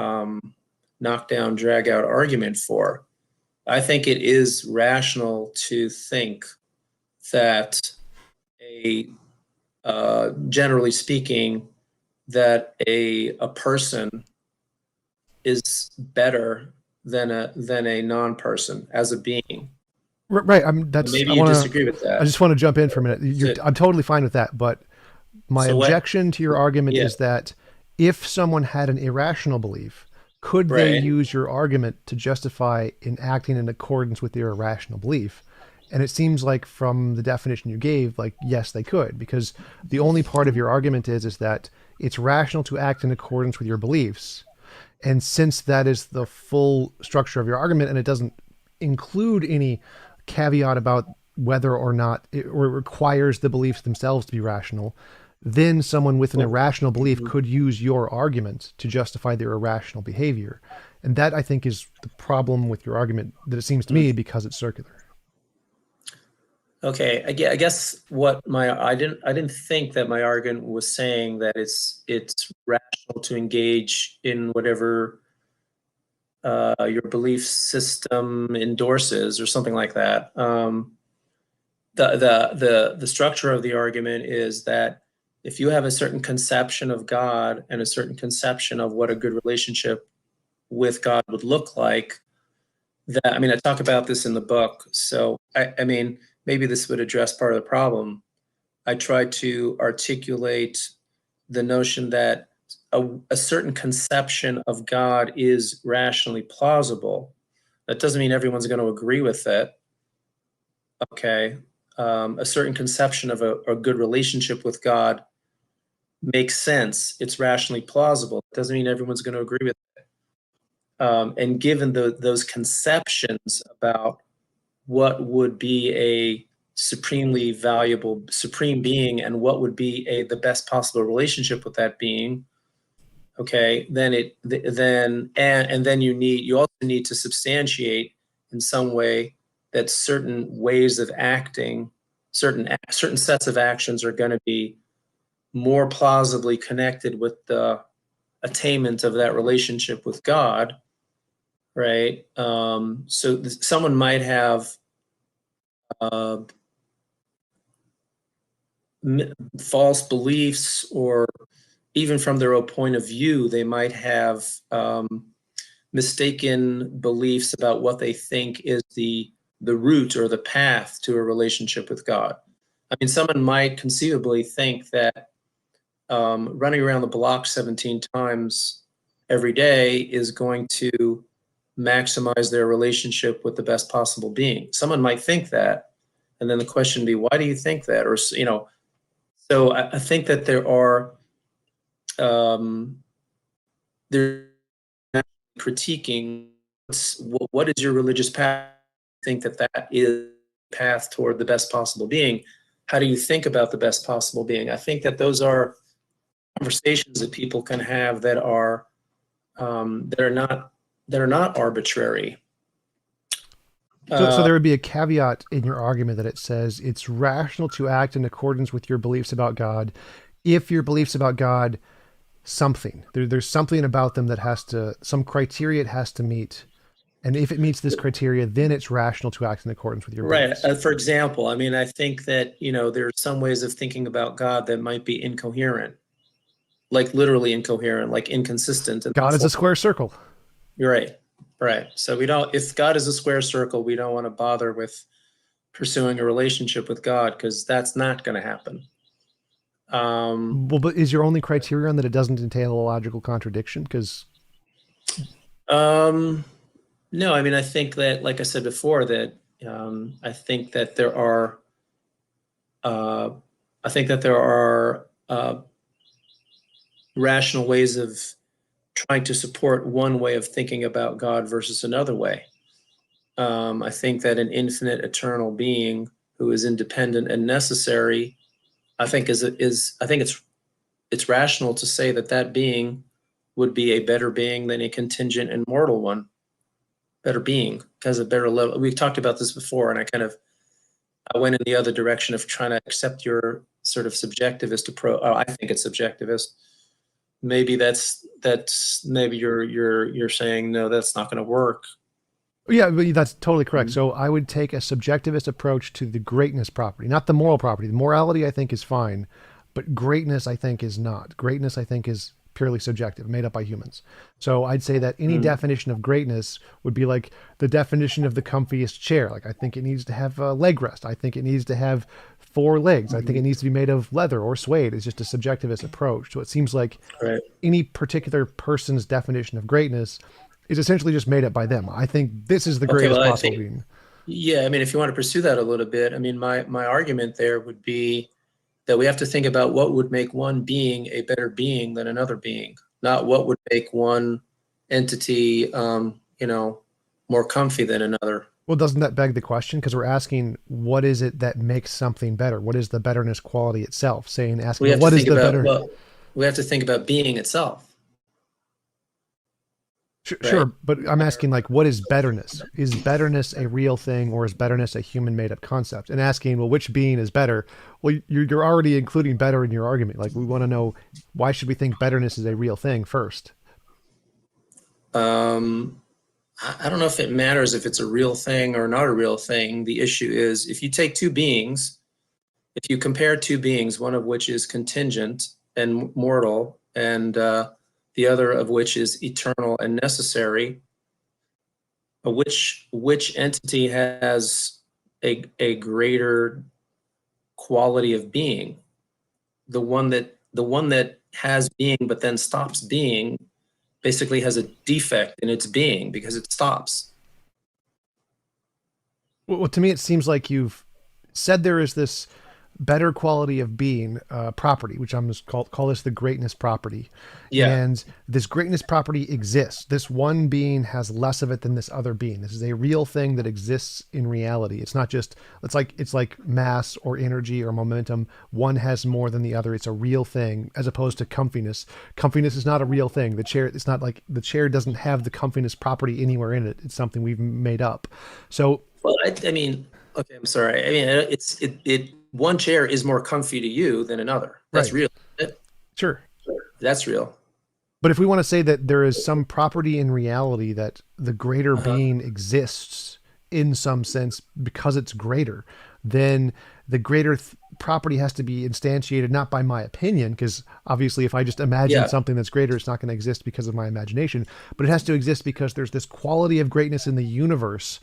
knockdown, drag out argument for. I think it is rational to think that a generally speaking, that a person is better than a non-person as a being. Right. I'm that's Maybe you disagree with I that. just want to jump in for a minute. So, I'm totally fine with that, but my so what? objection to your argument Yeah, is that if someone had an irrational belief, could they right. use your argument to justify in acting in accordance with their irrational belief? And it seems like from the definition you gave, like yes, they could, because the only part of your argument is that it's rational to act in accordance with your beliefs. And since that is the full structure of your argument and it doesn't include any caveat about whether or not it requires the beliefs themselves to be rational, then someone with an Well, irrational belief mhm. could use your argument to justify their irrational behavior. And that, I think, is the problem with your argument, that it seems to me, because it's circular. Okay, I guess what my I didn't think that my argument was saying that it's rational to engage in whatever your belief system endorses or something like that. The structure of the argument is that if you have a certain conception of God and a certain conception of what a good relationship with God would look like, that I mean, I talk about this in the book. So I mean, maybe this would address part of the problem. I try to articulate the notion that a certain conception of God is rationally plausible. That doesn't mean everyone's going to agree with it. Okay. A certain conception of a good relationship with God makes sense. It's rationally plausible. It doesn't mean everyone's going to agree with it. And given those conceptions about what would be a supremely valuable supreme being and what would be the best possible relationship with that being, okay, then then you also need to substantiate in some way that certain ways of acting, certain sets of actions are going to be more plausibly connected with the attainment of that relationship with God, right? So someone might have uh, false beliefs, or even from their own point of view, they might have mistaken beliefs about what they think is the route or the path to a relationship with God. I mean, someone might conceivably think that running around the block 17 times every day is going to maximize their relationship with the best possible being. Someone might think that, and then the question would be, why do you think that? Or so I think that um, they're critiquing what is your religious path. I think that that is path toward the best possible being. How do you think about the best possible being? I think that those are conversations that people can have that are that are not arbitrary. So Uh, there would be a caveat in your argument that it says it's rational to act in accordance with your beliefs about God if your beliefs about God something. There's something about them that has to, some criteria it has to meet. And if it meets this criteria, then it's rational to act in accordance with your right. beliefs. For example, I mean, I think that there are some ways of thinking about God that might be incoherent, like literally incoherent, like inconsistent and God is a unformed. square circle. You're right. Right. So we don't, if God is a square circle, we don't want to bother with pursuing a relationship with God because that's not going to happen. Um, Well, but is your only criterion that it doesn't entail a logical contradiction? Because um, no, I mean, I think that, like I said before, that I think that there are, uh, I think that there are rational ways of trying to support one way of thinking about God versus another way. I think that an infinite, eternal being who is independent and necessary, I think I think it's rational to say that that being would be a better being than a contingent and mortal one. Better being has a better level. We've talked about this before, and I went in the other direction of trying to accept your sort of subjectivist approach. Oh, I think it's subjectivist. Maybe that's maybe you're saying no, that's not going to work. yeah, but that's totally correct. Mhm. So I would take a subjectivist approach to the greatness property, not the moral property. The morality, I think, is fine, but greatness, I think, is not. Greatness, I think, is purely subjective, made up by humans. So I'd say that any Mm. definition of greatness would be like the definition of the comfiest chair. Like, I think it needs to have a leg rest. I think it needs to have four legs. I think it Mhm. needs to be made of leather or suede. It's just a subjectivist approach. So it seems like Right. any particular person's definition of greatness is essentially just made up by them. I think this is the Okay. greatest Well, I possible think being. yeah. I mean, if you want to pursue that a little bit, I mean, my argument there would be that we have to think about what would make one being a better being than another being, not what would make one entity, more comfy than another. Well, doesn't that beg the question? Because we're asking, what is it that makes something better? What is the betterness quality itself? Asking, We well, have to what is think the about, better? well, we have to think about being itself, right? Sure, but I'm asking, like, what is betterness? Is betterness a real thing, or is betterness a human made up concept? And asking, well, which being is better? Well, you're already including better in your argument. Like, we want to know, why should we think betterness is a real thing first? Um, I don't know if it matters if it's a real thing or not a real thing. The issue is if you take two beings, if you compare two beings, one of which is contingent and mortal, and the other of which is eternal and necessary, which entity has a greater quality of being? The one that has being but then stops being basically has a defect in its being because it stops. Well, to me, it seems like you've said there is this better quality of being property, which I'm just call this the greatness property. Yeah, And this greatness property exists. This one being has less of it than this other being. This is a real thing that exists in reality. It's not just it's like mass or energy or momentum. One has more than the other. It's a real thing as opposed to comfiness. Comfiness is not a real thing. The chair, it's not like the chair doesn't have the comfiness property anywhere in it. It's something we've made up. So well, I mean, okay, I'm sorry. I mean, it one chair is more comfy to you than another. That's right. real. Sure. That's real. But if we want to say that there is some property in reality that the greater Uh-huh. being exists in some sense because it's greater, then the greater property has to be instantiated not by my opinion, because obviously if I just imagine Yeah. something that's greater, it's not going to exist because of my imagination, but it has to exist because there's this quality of greatness in the universe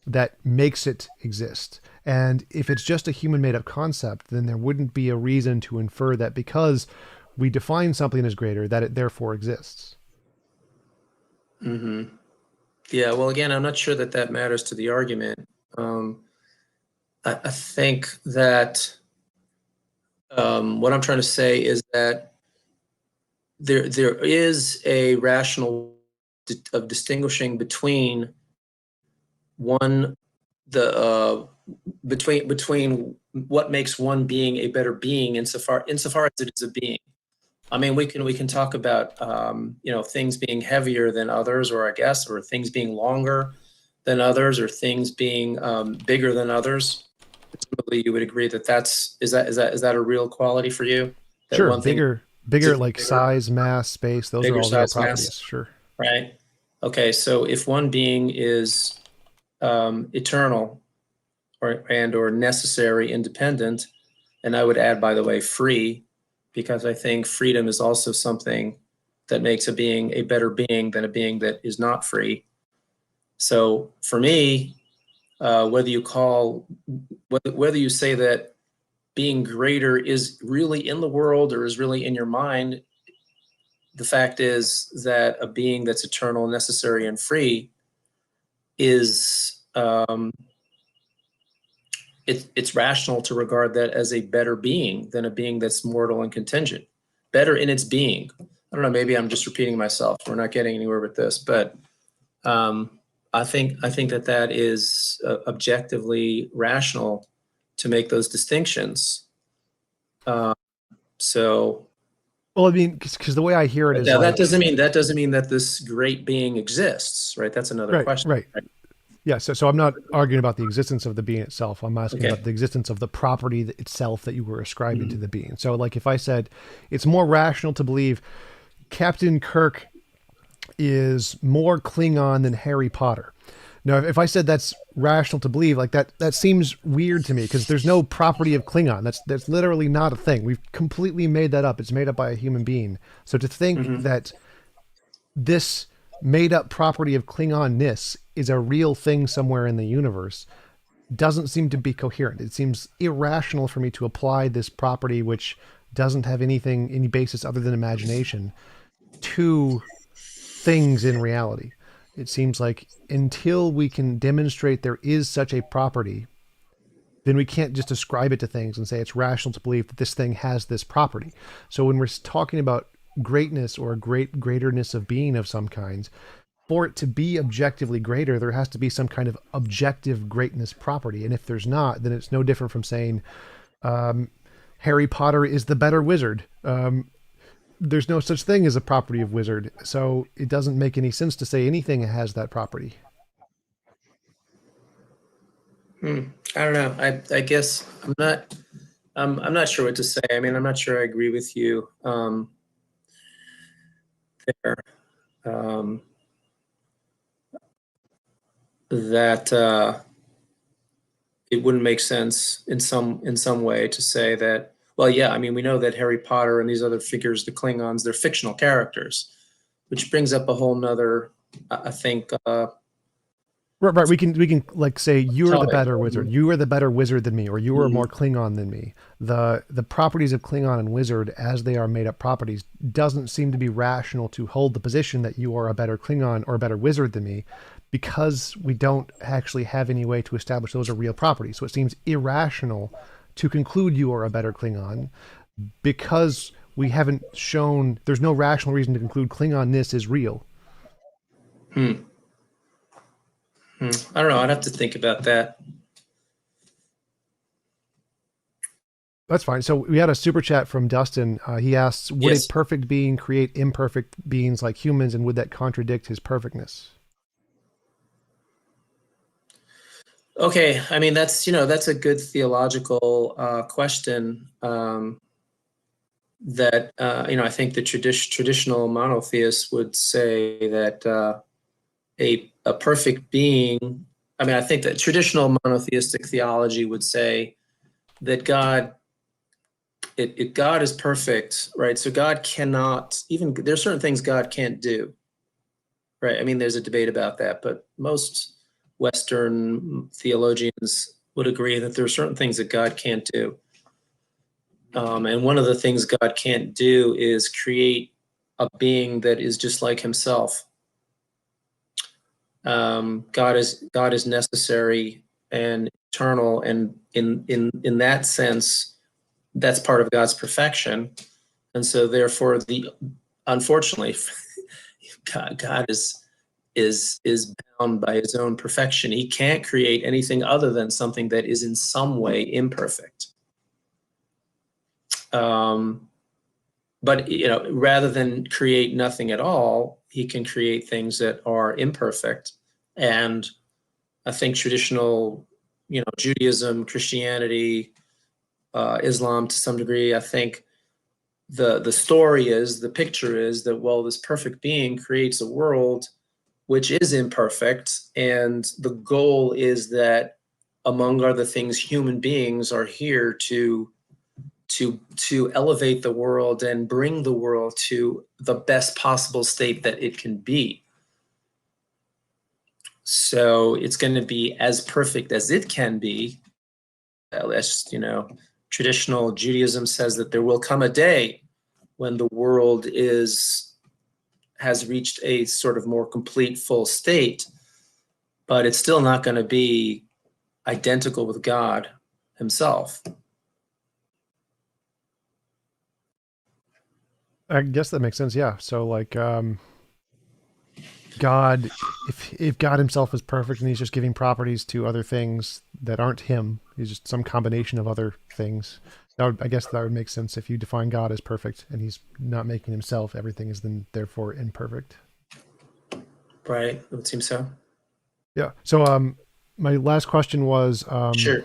that makes it exist. And if it's just a human made up concept, then there wouldn't be a reason to infer that because we define something as greater, that it therefore exists. Hmm. Yeah. Well, again, I'm not sure that that matters to the argument. Um, I think that what I'm trying to say is that there is a rational of distinguishing between one the between what makes one being a better being insofar as it is a being. I mean, we can talk about things being heavier than others, or I guess, or things being longer than others, or things being bigger than others. Presumably, you would agree that is that a real quality for you? That Sure, one thing bigger is like bigger, size, mass, space, those are bigger all real size mass, properties. Sure. right? Okay, so if one being is eternal or necessary, independent, and I would add, by the way, free, because I think freedom is also something that makes a being a better being than a being that is not free. So for me, whether you call whether you say that being greater is really in the world or is really in your mind, the fact is that a being that's eternal, necessary, and free is it's rational to regard that as a better being than a being that's mortal and contingent. Better in its being. I don't know. Maybe I'm just repeating myself. We're not getting anywhere with this, but I think that is objectively rational to make those distinctions. Uh, so, Well, I mean, because the way I hear it but is now that like, doesn't mean that this great being exists, right? That's another right, question. right. Right? Yeah, so I'm not arguing about the existence of the being itself. I'm asking Okay. about the existence of the property itself that you were ascribing to Mhm. the being. So, like, if I said it's more rational to believe Captain Kirk is more Klingon than Harry Potter. Now, if I said that's rational to believe, like that seems weird to me because there's no property of Klingon. That's literally not a thing. We've completely made that up. It's made up by a human being. So to think Mhm. that this made up property of Klingonness is a real thing somewhere in the universe doesn't seem to be coherent. It seems irrational for me to apply this property, which doesn't have any basis other than imagination, to things in reality. It seems like until we can demonstrate there is such a property, then we can't just ascribe it to things and say it's rational to believe that this thing has this property. So when we're talking about greatness or greaterness of being of some kind, for it to be objectively greater, there has to be some kind of objective greatness property. And if there's not, then it's no different from saying Harry Potter is the better wizard. There's no such thing as a property of wizard, so it doesn't make any sense to say anything has that property. I don't know. I guess I'm not sure what to say. I mean, I'm not sure I agree with you there. Um, that it wouldn't make sense in some way to say that. Well, yeah, I mean, we know that Harry Potter and these other figures, the Klingons, they're fictional characters, which brings up a whole nother, I think, Right. We can like say you are the topic. better wizard. You are the better wizard than me, or you are Mhm. more Klingon than me. The properties of Klingon and wizard, as they are made up properties, doesn't seem to be rational to hold the position that you are a better Klingon or a better wizard than me, because we don't actually have any way to establish those are real properties. So it seems irrational to conclude you are a better Klingon because we haven't shown. There's no rational reason to conclude Klingonness is real. Hmm. I don't know. I'd have to think about that. That's fine. So we had a super chat from Dustin. He asks, "Would a Yes. perfect being create imperfect beings like humans, and would that contradict his perfectness?" Okay. I mean, that's a good theological question. That I think the traditional monotheists would say that a perfect being. I mean, I think that traditional monotheistic theology would say that God is perfect, right? So God cannot even. There's certain things God can't do, right? I mean, there's a debate about that, but most Western theologians would agree that there are certain things that God can't do. And one of the things God can't do is create a being that is just like himself. God is necessary and eternal, and in that sense, that's part of God's perfection. And so, therefore, unfortunately, God is bound by His own perfection. He can't create anything other than something that is in some way imperfect. But rather than create nothing at all, He can create things that are imperfect. And I think traditional, Judaism, Christianity, Islam to some degree, I think the picture is that, well, this perfect being creates a world which is imperfect, and the goal is that, among other things, human beings are here to elevate the world and bring the world to the best possible state that it can be. So it's going to be as perfect as it can be. Traditional Judaism says that there will come a day when the world has reached a sort of more complete, full state, but it's still not going to be identical with God Himself. I guess that makes sense. Yeah. So like, God, if God Himself is perfect and He's just giving properties to other things that aren't Him, He's just some combination of other things. I guess that would make sense if you define God as perfect and He's not making Himself. Everything is then therefore imperfect. Right? It would seem so. Yeah. So my last question was, Sure.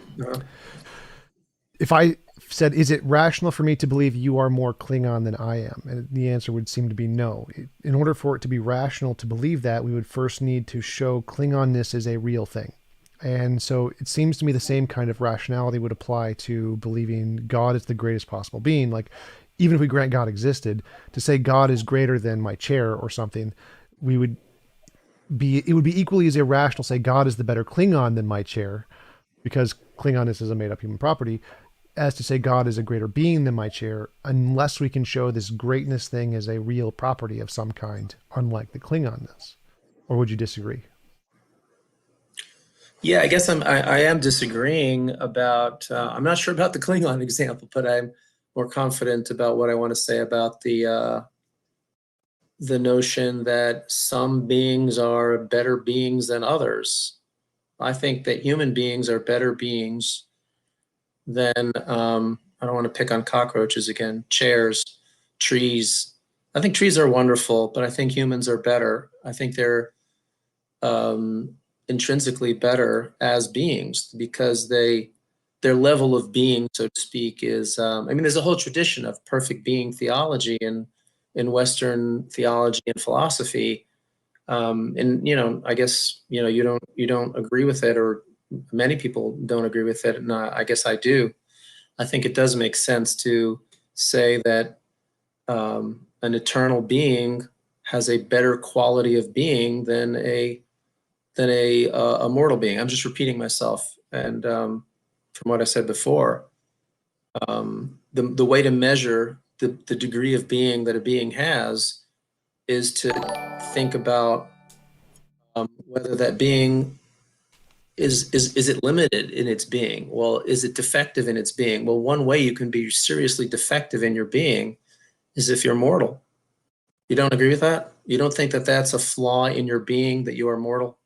if I said, "Is it rational for me to believe you are more Klingon than I am?" And the answer would seem to be no. In order for it to be rational to believe that, we would first need to show Klingonness is a real thing. And so it seems to me the same kind of rationality would apply to believing God is the greatest possible being. Like, even if we grant God existed, to say God is greater than my chair or something, it would be equally as irrational to say God is the better Klingon than my chair, because Klingonness is a made up human property, as to say God is a greater being than my chair, unless we can show this greatness thing as a real property of some kind, unlike the Klingonness. Or would you disagree? Yeah, I guess I am disagreeing about. I'm not sure about the Klingon example, but I'm more confident about what I want to say about the notion that some beings are better beings than others. I think that human beings are better beings than, I don't want to pick on cockroaches again, chairs, trees. I think trees are wonderful, but I think humans are better. I think they're um, intrinsically better as beings because their level of being, so to speak, is. I mean, there's a whole tradition of perfect being theology in Western theology and philosophy, and I guess you don't agree with it, or many people don't agree with it, and I guess I do. I think it does make sense to say that an eternal being has a better quality of being than a mortal being. I'm just repeating myself, and from what I said before, the way to measure the degree of being that a being has is to think about whether that being is it limited in its being? Well, is it defective in its being? Well, one way you can be seriously defective in your being is if you're mortal. You don't agree with that? You don't think that that's a flaw in your being, that you are mortal?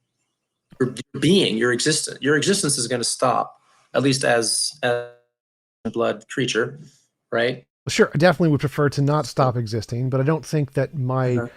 Your being, your existence is going to stop, at least as a blood creature, right? Sure, I definitely would prefer to not stop existing, but I don't think that my Uh-huh.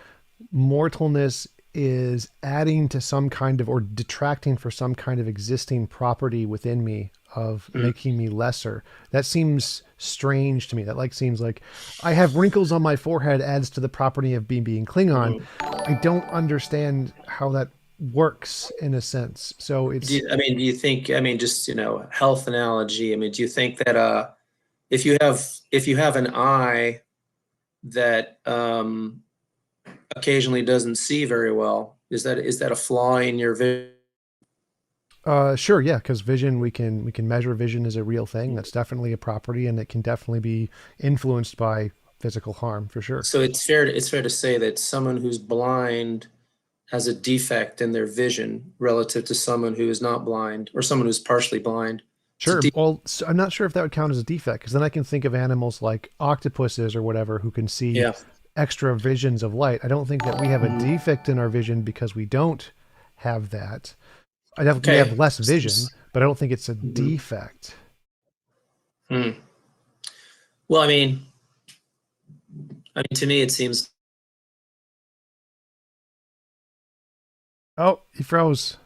mortalness is adding to some kind of or detracting for some kind of existing property within me of Mm. making me lesser. That seems strange to me. That seems like I have wrinkles on my forehead adds to the property of being Klingon. Mm. I don't understand how that works in a sense. So it's Do you think, I mean, just, health analogy, I mean, do you think that if you have an eye that occasionally doesn't see very well, is that a flaw in your vision? sure, yeah, because vision we can measure vision as a real thing. That's definitely a property, and it can definitely be influenced by physical harm for sure. So it's fair to say that someone who's blind has a defect in their vision relative to someone who is not blind, or someone who's partially blind. It's a Sure. Well, I'm not sure if that would count as a defect because then I can think of animals like octopuses or whatever who can see Yeah. extra visions of light. I don't think that we have a Mhm. defect in our vision because we don't have that. I definitely we have Okay. less vision, but I don't think it's a Mhm. defect. Hmm. Well, I mean, to me, it seems. Oh, he froze.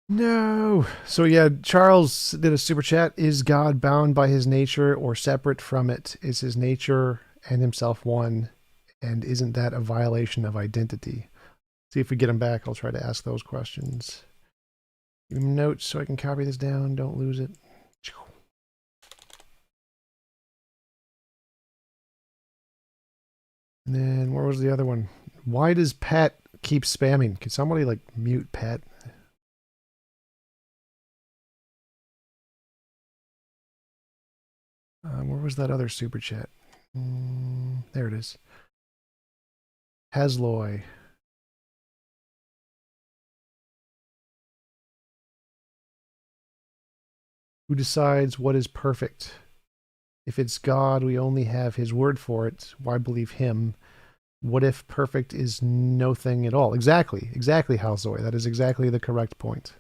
No. So yeah, Charles did a super chat. Is God bound by his nature or separate from it? Is his nature and himself one? And isn't that a violation of identity? See if we get him back. I'll try to ask those questions. Give him notes so I can copy this down. Don't lose it. And then where was the other one? Why does Pat keep spamming? Can somebody mute Pat? Where was that other super chat? There it is. Hasloy. Who decides what is perfect? If it's God, we only have his word for it. Why believe him? What if perfect is no thing at all? Exactly. Exactly, Halzoy. That is exactly the correct point.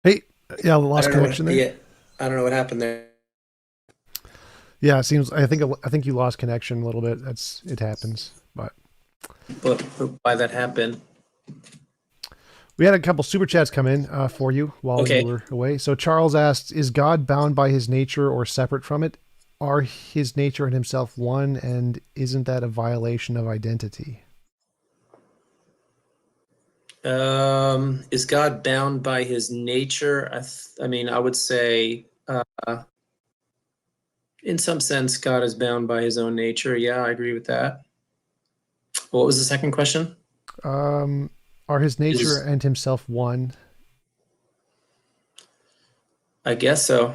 Hey, yeah, I lost don't know what. connection there. Yeah, I don't know what happened there. Yeah, it seems. I think you lost connection a little bit. It happens. But But why that happened? We had a couple super chats come in for you while you Okay. were away. So Charles asked, "Is God bound by His nature or separate from it? Are His nature and Himself one? And isn't that a violation of identity?" Is God bound by his nature? I mean, I would say, in some sense, God is bound by his own nature. Yeah, I agree with that. What was the second question? Um, are His nature Is and Himself one? I guess so.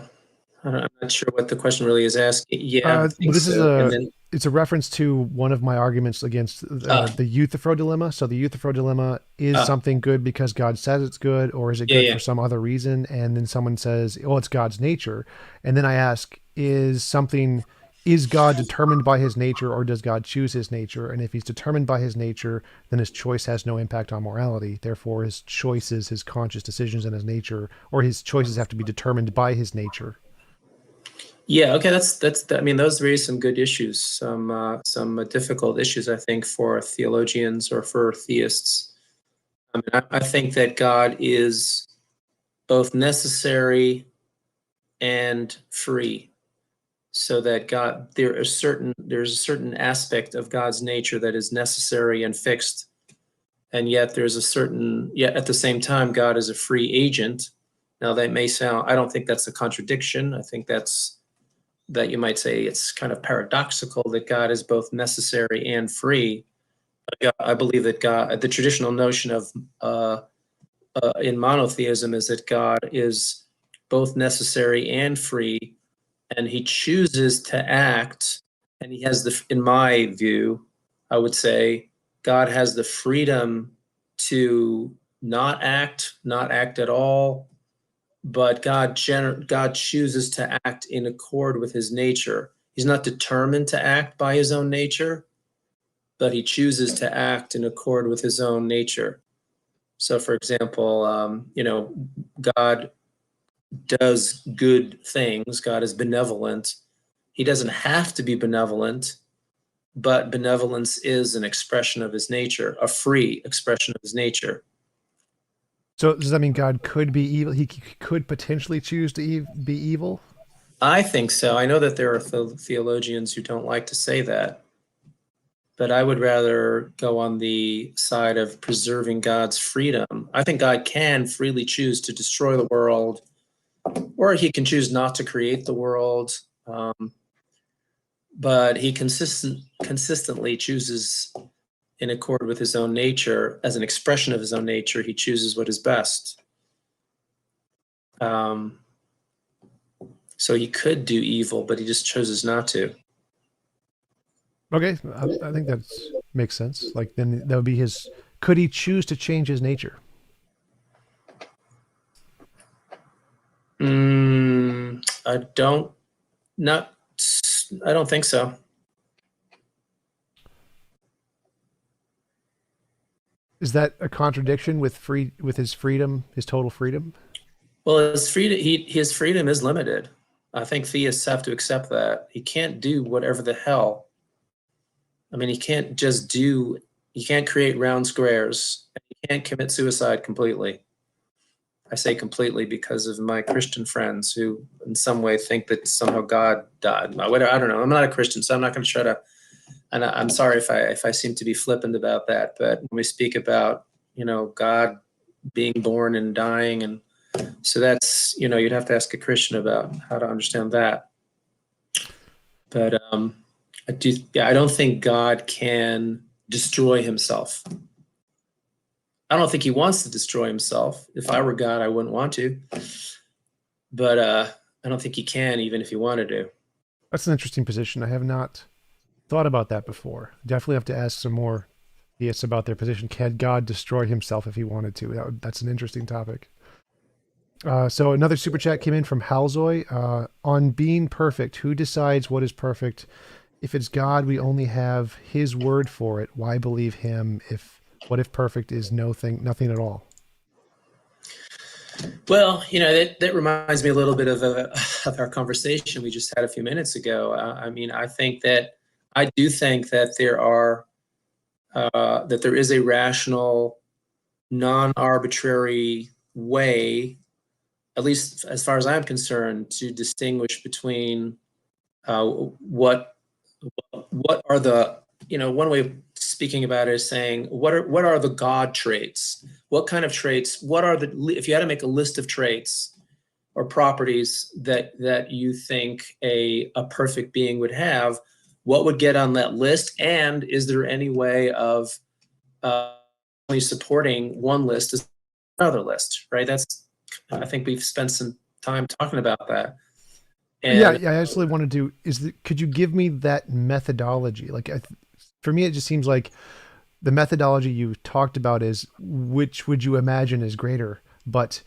I'm not sure what the question really is asking. Yeah, I Well, think so. And then, it's a reference to one of my arguments against uh, the Euthyphro dilemma. So the Euthyphro dilemma is uh, something good because God says it's good, or is it yeah, good yeah. for some other reason? And then someone says, "Oh, it's God's nature," and then I ask, is God determined by His nature, or does God choose His nature? And if He's determined by His nature, then His choice has no impact on morality. Therefore, His choices, His conscious decisions, and His nature, or His choices have to be determined by His nature. Yeah, okay, I mean, those raise some good issues, some difficult issues, I think, for theologians or for theists. I mean, I think that God is both necessary and free. So that there's a certain aspect of God's nature that is necessary and fixed, and yet at the same time, God is a free agent. Now that may sound, I don't think that's a contradiction. I think that you might say it's kind of paradoxical that God is both necessary and free. I believe that the traditional notion of in monotheism is that God is both necessary and free, and he chooses to act, and he has in my view, I would say, God has the freedom to not act at all, but God chooses to act in accord with his nature. He's not determined to act by his own nature, but he chooses to act in accord with his own nature. So, for example, God does good things. God is benevolent. He doesn't have to be benevolent, but benevolence is an expression of his nature, a free expression of his nature. So does that mean God could be evil? He could potentially choose to be evil? I think so. I know that there are theologians who don't like to say that, but I would rather go on the side of preserving God's freedom. I think God can freely choose to destroy the world, or he can choose not to create the world. But he consistently chooses in accord with his own nature, as an expression of his own nature, he chooses what is best. Um, so he could do evil, but he just chooses not to. Okay, I think that makes sense. Like then that would be his. Could he choose to change his nature? I don't not I don't think so. Is that a contradiction with his freedom, his total freedom? Well, his freedom is limited. I think theists have to accept that. He can't do whatever the hell. I mean, he can't create round squares. He can't commit suicide completely. I say completely because of my Christian friends who, in some way, think that somehow God died. I don't know. I'm not a Christian, so I'm not going to try to. And I'm sorry if I seem to be flippant about that. But when we speak about God being born and dying, and so that's you'd have to ask a Christian about how to understand that. But I don't think God can destroy himself. I don't think he wants to destroy himself. If I were God, I wouldn't want to. But I don't think he can, even if he wanted to. That's an interesting position. I have not thought about that before. Definitely have to ask some more theists about their position. Can God destroy himself if he wanted to? That's an interesting topic. So another super chat came in from Halzoy. On being perfect, who decides what is perfect? If it's God, we only have His word for it. Why believe Him? If perfect is nothing at all? Well, that reminds me a little bit of our conversation we just had a few minutes ago. I mean, I do think that there is a rational non-arbitrary way, at least as far as I'm concerned, to distinguish between what are the, one way of speaking about it is saying what are the God traits? What kind of traits? What are the, if you had to make a list of traits or properties that you think a perfect being would have, what would get on that list? And is there any way of only supporting one list as another list? Right. That's, I think we've spent some time talking about that. Yeah, And yeah. I actually wanted to. Could you give me that methodology? Like, for me, it just seems like the methodology you talked about is which would you imagine is greater. But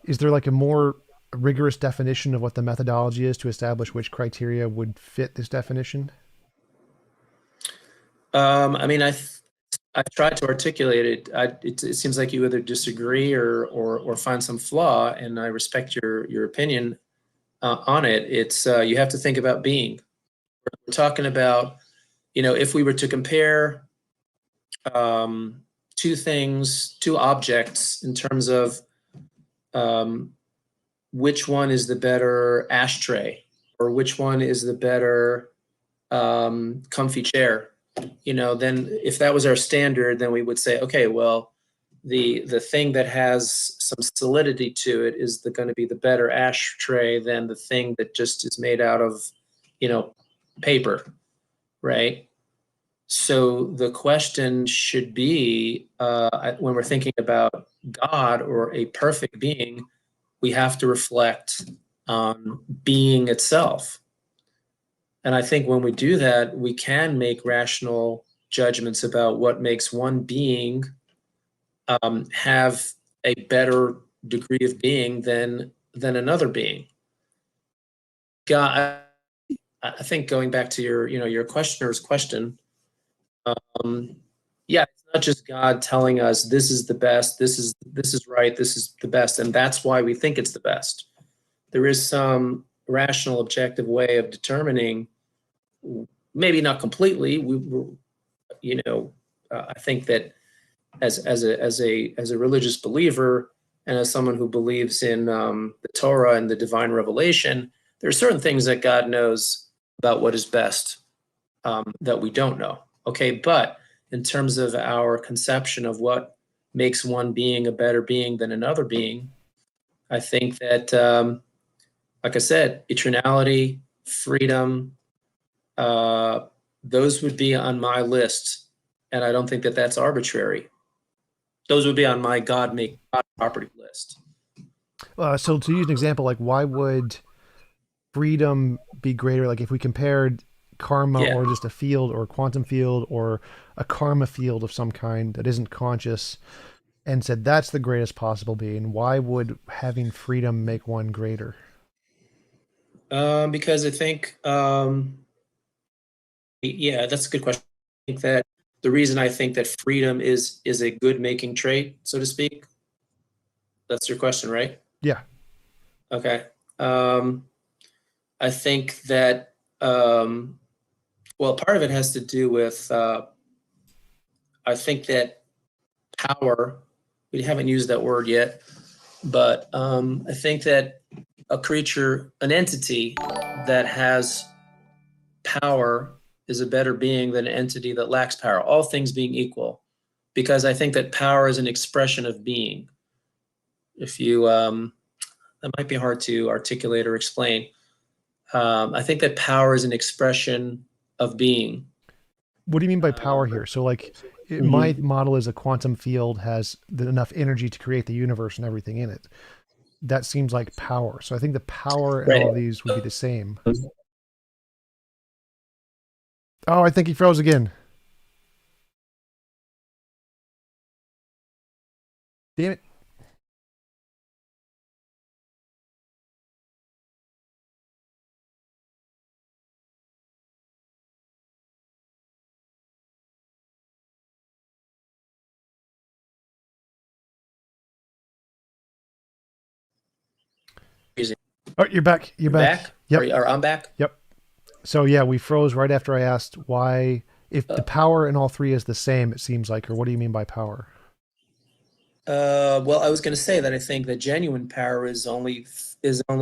is there like a more rigorous definition of what the methodology is to establish which criteria would fit this definition? I mean, I tried to articulate it. It seems like you either disagree or find some flaw, and I respect your opinion on it. It's you have to think about being. We're talking about, if we were to compare two things, two objects in terms of um, which one is the better ashtray or which one is the better comfy chair. Then if that was our standard, then we would say, okay, well, the thing that has some solidity to it is going to be the better ashtray than the thing that just is made out of, you know, paper, right? So the question should be, when we're thinking about God or a perfect being, we have to reflect on being itself. And I think when we do that, we can make rational judgments about what makes one being have a better degree of being than another being. God, I think going back to your questioner's question, um, yeah, it's not just God telling us this is the best, this is right, this is the best, and that's why we think it's the best. There is some rational, objective way of determining, maybe not completely. I think that as a religious believer and as someone who believes in the Torah and the divine revelation, there are certain things that God knows about what is best that we don't know. Okay, but in terms of our conception of what makes one being a better being than another being, I think that, like I said, eternality, freedom, uh, those would be on my list, and I don't think that that's arbitrary. Those would be on my God make God property list. So to use an example, like why would freedom be greater? Like if we compared karma Yeah. or just a field or a quantum field or a karma field of some kind that isn't conscious and said that's the greatest possible being, why would having freedom make one greater? Because I think, yeah, that's a good question. I think that the reason I think that freedom is a good making trait, so to speak. That's your question, right? Yeah. Okay. Um, I think that, well, part of it has to do with, I think that power, we haven't used that word yet, but I think that a creature, an entity that has power is a better being than an entity that lacks power, all things being equal, because I think that power is an expression of being. If you, that might be hard to articulate or explain. I think that power is an expression of being. What do you mean by power here? So like my Mhm. model is a quantum field has enough energy to create the universe and everything in it. That seems like power. So I think the power in Right. all of these would be the same. Oh, I think he froze again. Damn it. Oh, you're back. You're You're back. back, or, Yep. or I'm back. Yep. So yeah, we froze right after I asked why if the Uh, power in all three is the same, it seems like, or what do you mean by power? Well, I was going to say that I think that genuine power is only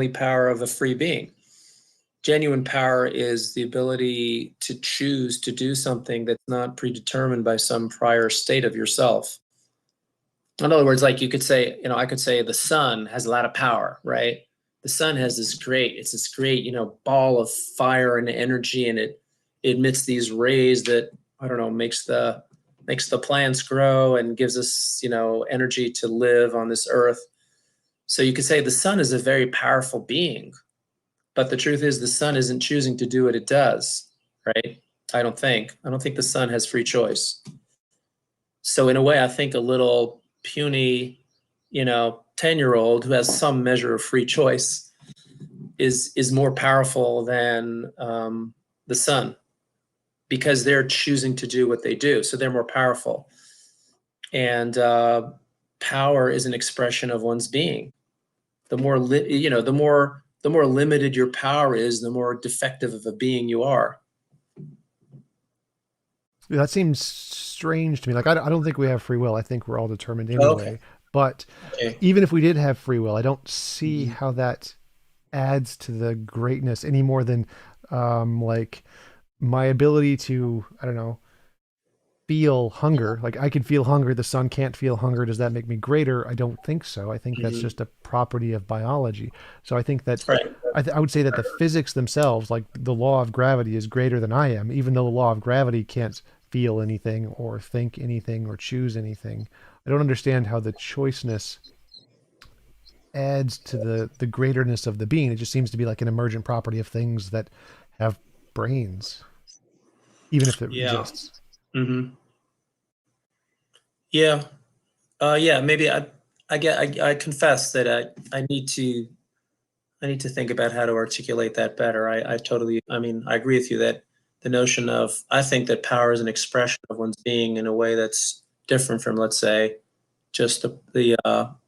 power of a free being. Genuine power is the ability to choose to do something that's not predetermined by some prior state of yourself. In other words, like you could say, I could say the sun has a lot of power, right? The sun has this great, ball of fire and energy, and it emits these rays that, I don't know, makes the plants grow and gives us, energy to live on this earth. So you could say the sun is a very powerful being, but the truth is the sun isn't choosing to do what it does, right? I don't think the sun has free choice. So in a way, I think a little puny, 10-year-old who has some measure of free choice is more powerful than the sun, because they're choosing to do what they do. So they're more powerful. And power is an expression of one's being. The more limited your power is, the more defective of a being you are. That seems strange to me. Like, I don't think we have free will. I think we're all determined Oh, okay. anyway. But Okay. even if we did have free will, I don't see Mhm. how that adds to the greatness any more than like my ability to, I don't know, feel hunger. Like I can feel hunger, the sun can't feel hunger. Does that make me greater? I don't think so. I think that's Mhm. just a property of biology. So I think that Right. I would say that the physics themselves, like the law of gravity, is greater than I am, even though the law of gravity can't feel anything or think anything or choose anything. I don't understand how the choiceness adds to the greaterness of the being. It just seems to be like an emergent property of things that have brains, even if it Yeah. exists. Hmm. Yeah. Yeah. Maybe I confess that I need to think about how to articulate that better. I mean, I agree with you that the notion of, I think that power is an expression of one's being in a way that's different from, let's say, just the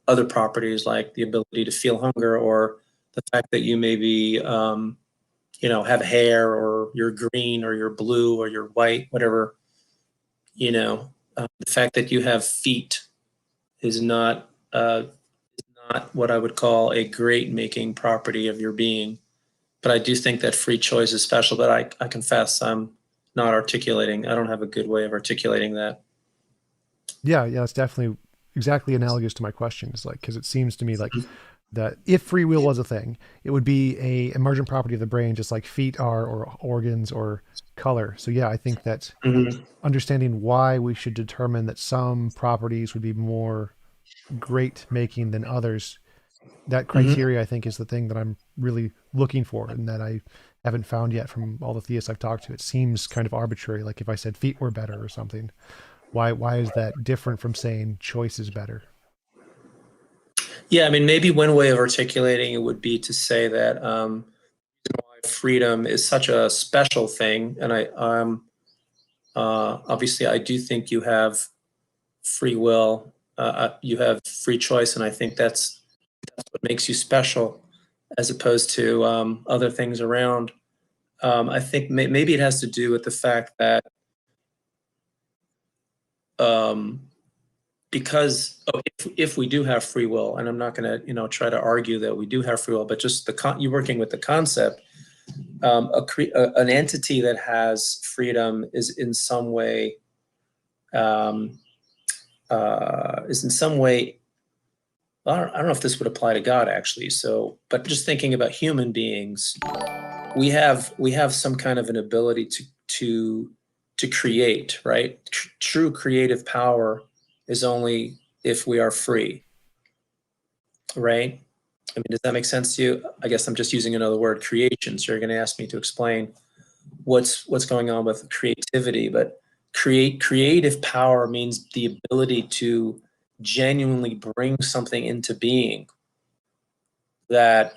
other properties like the ability to feel hunger, or the fact that you maybe, have hair, or you're green or you're blue or you're white, whatever, the fact that you have feet is not what I would call a great making property of your being. But I do think that free choice is special. But I confess I'm not articulating. I don't have a good way of articulating that. Yeah, yeah, it's definitely exactly analogous to my question. It's like because it seems to me like that if free will was a thing, it would be a emergent property of the brain, just like feet are, or organs, or color. So yeah, I think that Mhm. understanding why we should determine that some properties would be more great making than others, that Mhm. criteria I think is the thing that I'm really looking for, and that I haven't found yet from all the theists I've talked to. It seems kind of arbitrary. Like if I said feet were better or something, why is that different from saying choice is better? Yeah, I mean, maybe one way of articulating it would be to say that freedom is such a special thing, and obviously I do think you have free will, you have free choice, and I think that's what makes you special, as opposed to other things around. I think maybe it has to do with the fact that um, because if we do have free will, and I'm not going to try to argue that we do have free will, but just you working with the concept, an entity that has freedom um, is in some way. I don't know if this would apply to God actually. So, but just thinking about human beings, we have some kind of an ability to create, right? True creative power is only if we are free, right? I mean, does that make sense to you? I guess I'm just using another word, creation. So you're going to ask me to explain what's going on with creativity, but creative power means the ability to genuinely bring something into being that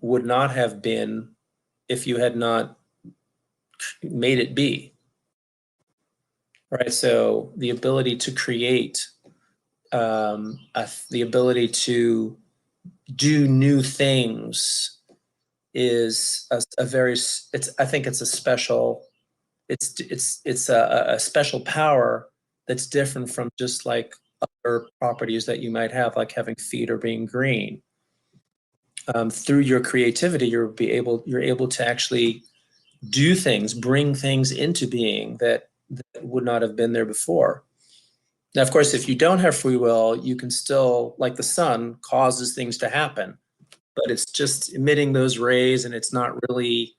would not have been if you had not made it be, right? So the ability to create, the ability to do new things is a very, it's, I think it's a special, it's a special power that's different from just like other properties that you might have, like having feet or being green. Through your creativity, you're able to actually do things, bring things into being that would not have been there before. Now, of course, if you don't have free will, you can still, like the sun, causes things to happen, but it's just emitting those rays, and it's not really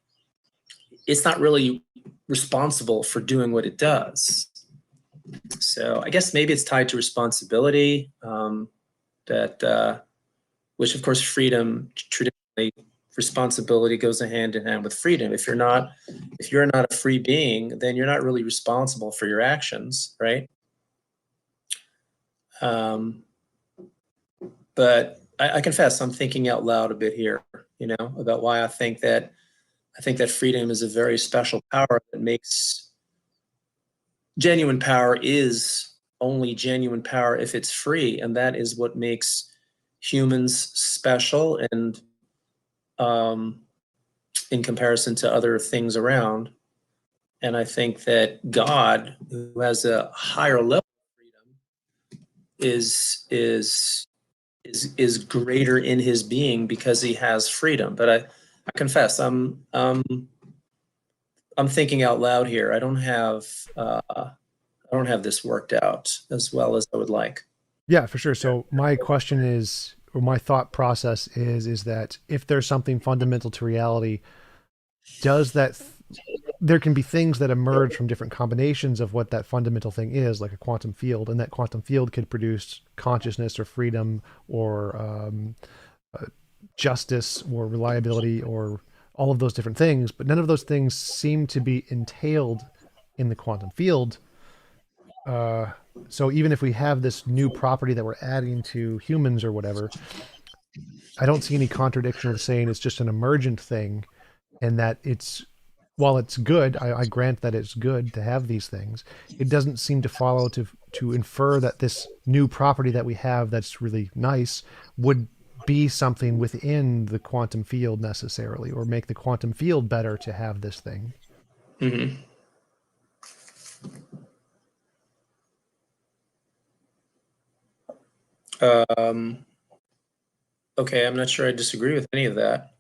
responsible for doing what it does. So I guess maybe it's tied to responsibility, that which of course freedom traditionally responsibility goes hand in hand with freedom. If you're not a free being, then you're not really responsible for your actions, right? Um, but I confess I'm thinking out loud a bit here, about why I think that freedom is a very special power that makes genuine power is only genuine power if it's free, and that is what makes humans special and um, in comparison to other things around. And I think that God, who has a higher level of freedom, is greater in his being because he has freedom. But I confess, I'm thinking out loud here. I don't have this worked out as well as I would like. Yeah, for sure. So my question is, or my thought process is that if there's something fundamental to reality, does there can be things that emerge from different combinations of what that fundamental thing is, like a quantum field, and that quantum field could produce consciousness or freedom or uh, justice or reliability or all of those different things, but none of those things seem to be entailed in the quantum field. Uh, so even if we have this new property that we're adding to humans or whatever, I don't see any contradiction with saying it's just an emergent thing, and that while it's good, I grant that it's good to have these things. It doesn't seem to follow to infer that this new property that we have that's really nice would be something within the quantum field necessarily, or make the quantum field better to have this thing. Mm-hmm. Um, okay, I'm not sure I disagree with any of that.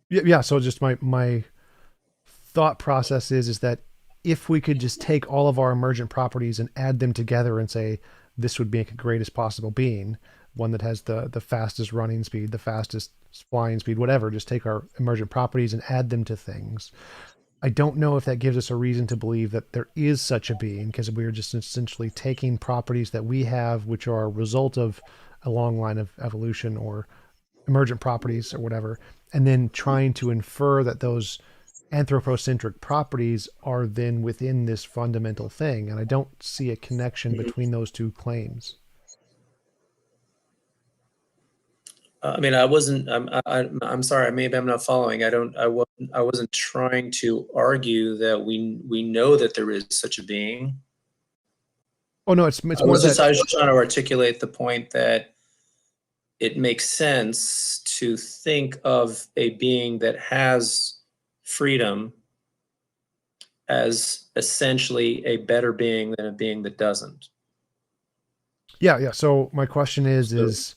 Yeah, yeah. So just my thought process is that if we could just take all of our emergent properties and add them together and say this would make a greatest possible being, one that has the fastest running speed, the fastest flying speed, whatever, just take our emergent properties and add them to things. I don't know if that gives us a reason to believe that there is such a being, because we're just essentially taking properties that we have, which are a result of a long line of evolution or emergent properties or whatever, and then trying to infer that those anthropocentric properties are then within this fundamental thing. And I don't see a connection Mhm. between those two claims. I mean, I wasn't. I'm sorry. Maybe I'm not following. I don't. I wasn't trying to argue that we know that there is such a being. Oh no, it's more that I was just trying to articulate the point that it makes sense to think of a being that has freedom as essentially a better being than a being that doesn't. yeah, yeah. So my question So, is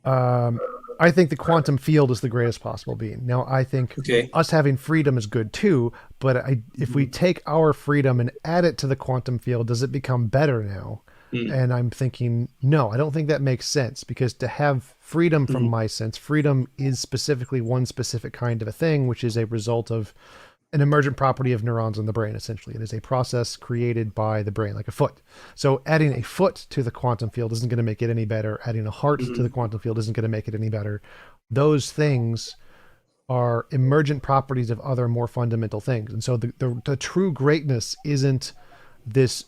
um I think the quantum field is the greatest possible being. Now I think okay. us having freedom is good too, but if we Mhm. take our freedom and add it to the quantum field, does it become better now? Mm. And I'm thinking, no, I don't think that makes sense, because to have freedom, from Mhm. my sense, freedom is specifically one specific kind of a thing, which is a result of an emergent property of neurons in the brain. Essentially, it is a process created by the brain, like a foot. So adding a foot to the quantum field isn't going to make it any better. Adding a heart to the Mhm. quantum field isn't going to make it any better. Those things are emergent properties of other more fundamental things. And so the true greatness isn't this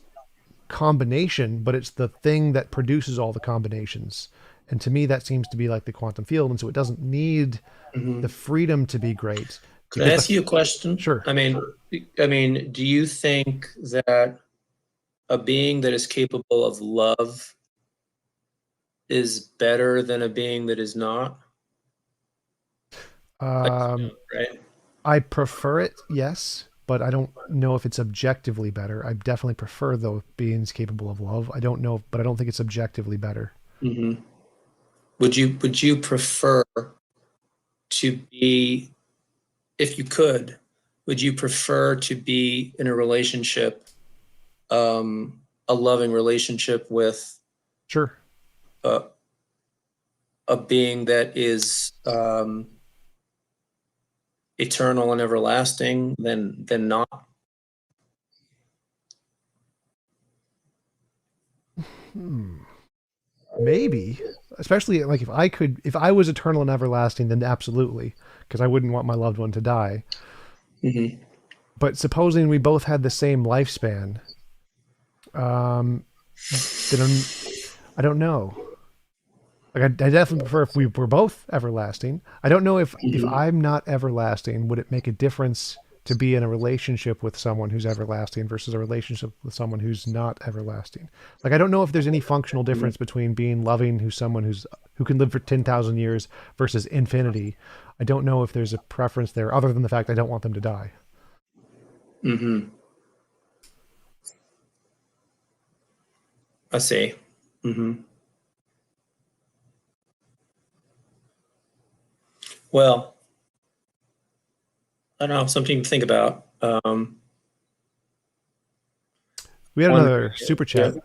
combination, but it's the thing that produces all the combinations. And to me, that seems to be like the quantum field. And so it doesn't need the Mhm. freedom to be great, Could I because ask you a question? sure. I mean, do you think that a being that is capable of love is better than a being that is not? I Um, don't, right? I prefer it, yes. but I don't know if it's objectively better. I definitely prefer though beings capable of love. I don't know, but I don't think it's objectively better. Hmm. Would you prefer to be, if you could, would you prefer to be in a relationship, a loving relationship with Sure. a, a being that is eternal and everlasting than not? Hmm. Maybe, especially like if I was eternal and everlasting, then absolutely, because I wouldn't want my loved one to die. Hmm. But supposing we both had the same lifespan, um, then I don't know. Like I definitely prefer if we were both everlasting. I don't know if Hmm. I'm not everlasting, would it make a difference to be in a relationship with someone who's everlasting versus a relationship with someone who's not everlasting? Like I don't know if there's any functional difference between being loving who's someone who can live for 10,000 years versus infinity. I don't know if there's a preference there other than the fact I don't want them to die. Hmm. I see. Hmm. Well, I don't know, something to think about. We had One, another super yeah. chat.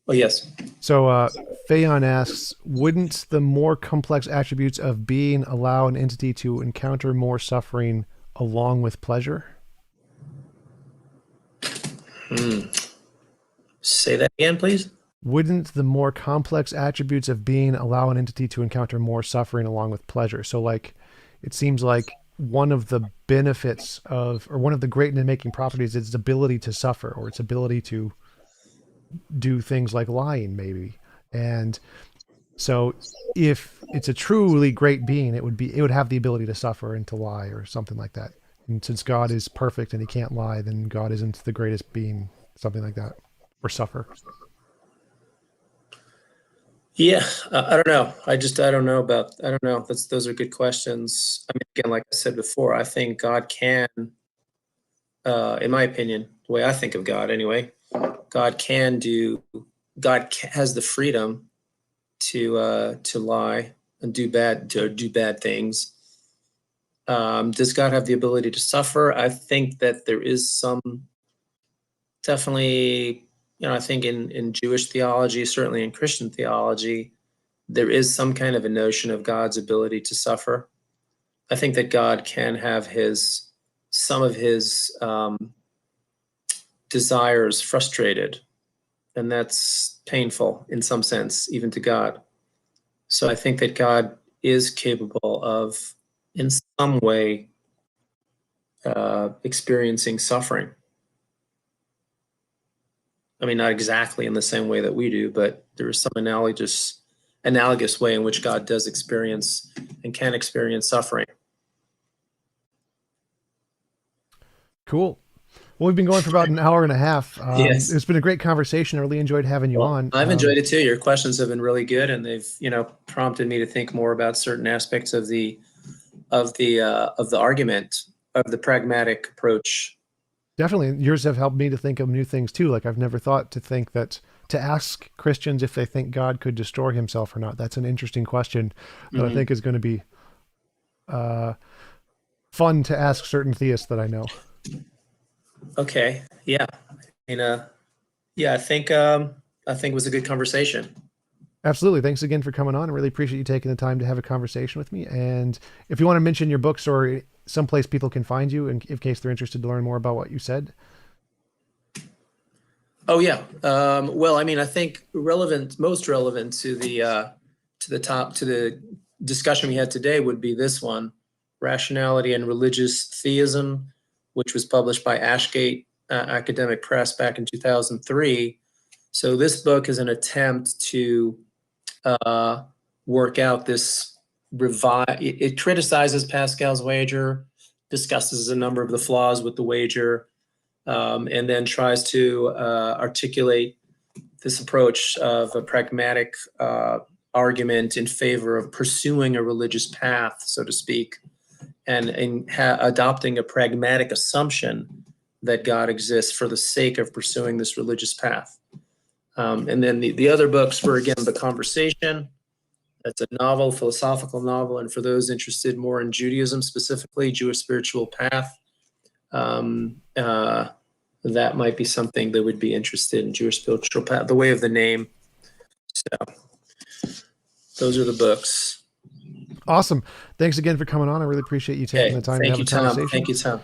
Oh, yes. So Phaon asks, wouldn't the more complex attributes of being allow an entity to encounter more suffering along with pleasure? Hmm. Say that again, please. Wouldn't the more complex attributes of being allow an entity to encounter more suffering along with pleasure? So like it seems like one of the benefits of or one of the great in making properties is its ability to suffer or its ability to do things like lying maybe. And so if it's a truly great being, it would have the ability to suffer and to lie or something like that. And since God is perfect and he can't lie, then God isn't the greatest being, something like that, or suffer. Yeah, I don't know. I don't know about, I don't know. Those are good questions. I mean, again, like I said before, I think God can, in my opinion, the way I think of God anyway, God can do, has the freedom to lie and do bad things. Does God have the ability to suffer? I think that there is some, definitely, I think in Jewish theology, certainly in Christian theology, there is some kind of a notion of God's ability to suffer. I think that God can have some of his desires frustrated, and that's painful in some sense, even to God. So I think that God is capable of, in some way, experiencing suffering. I mean, not exactly in the same way that we do, but there is some analogous way in which God does experience and can experience suffering. Cool. Well, we've been going for about an hour and a half. Yes. It's been a great conversation. I really enjoyed having you Well, on. I've enjoyed it too. Your questions have been really good, and they've, prompted me to think more about certain aspects of the argument, of the pragmatic approach. Definitely, yours have helped me to think of new things too. Like I've never thought to think that to ask Christians if they think God could destroy himself or not. That's an interesting question that I Hmm. think is going to be uh, fun to ask certain theists that I know. Okay. Yeah. I mean, yeah. I think it was a good conversation. Absolutely. Thanks again for coming on. I really appreciate you taking the time to have a conversation with me. And if you want to mention your books or someplace people can find you in case they're interested to learn more about what you said. Oh yeah. Well, I mean, I think most relevant to the discussion we had today would be this one, Rationality and Religious Theism, which was published by Ashgate Academic Press back in 2003. So this book is an attempt to uh, work out this it criticizes Pascal's wager, discusses a number of the flaws with the wager, and then tries to articulate this approach of a pragmatic argument in favor of pursuing a religious path, so to speak, and adopting a pragmatic assumption that God exists for the sake of pursuing this religious path. And then the other books were, again, The Conversation. That's a novel, philosophical novel. And for those interested more in Judaism, specifically Jewish Spiritual Path, that might be something that would be interested in Jewish Spiritual Path, The Way of the Name. So those are the books. Awesome. Thanks again for coming on. I really appreciate you taking Okay. the time to Thank have you, a Tom. conversation. Thank you, Tom.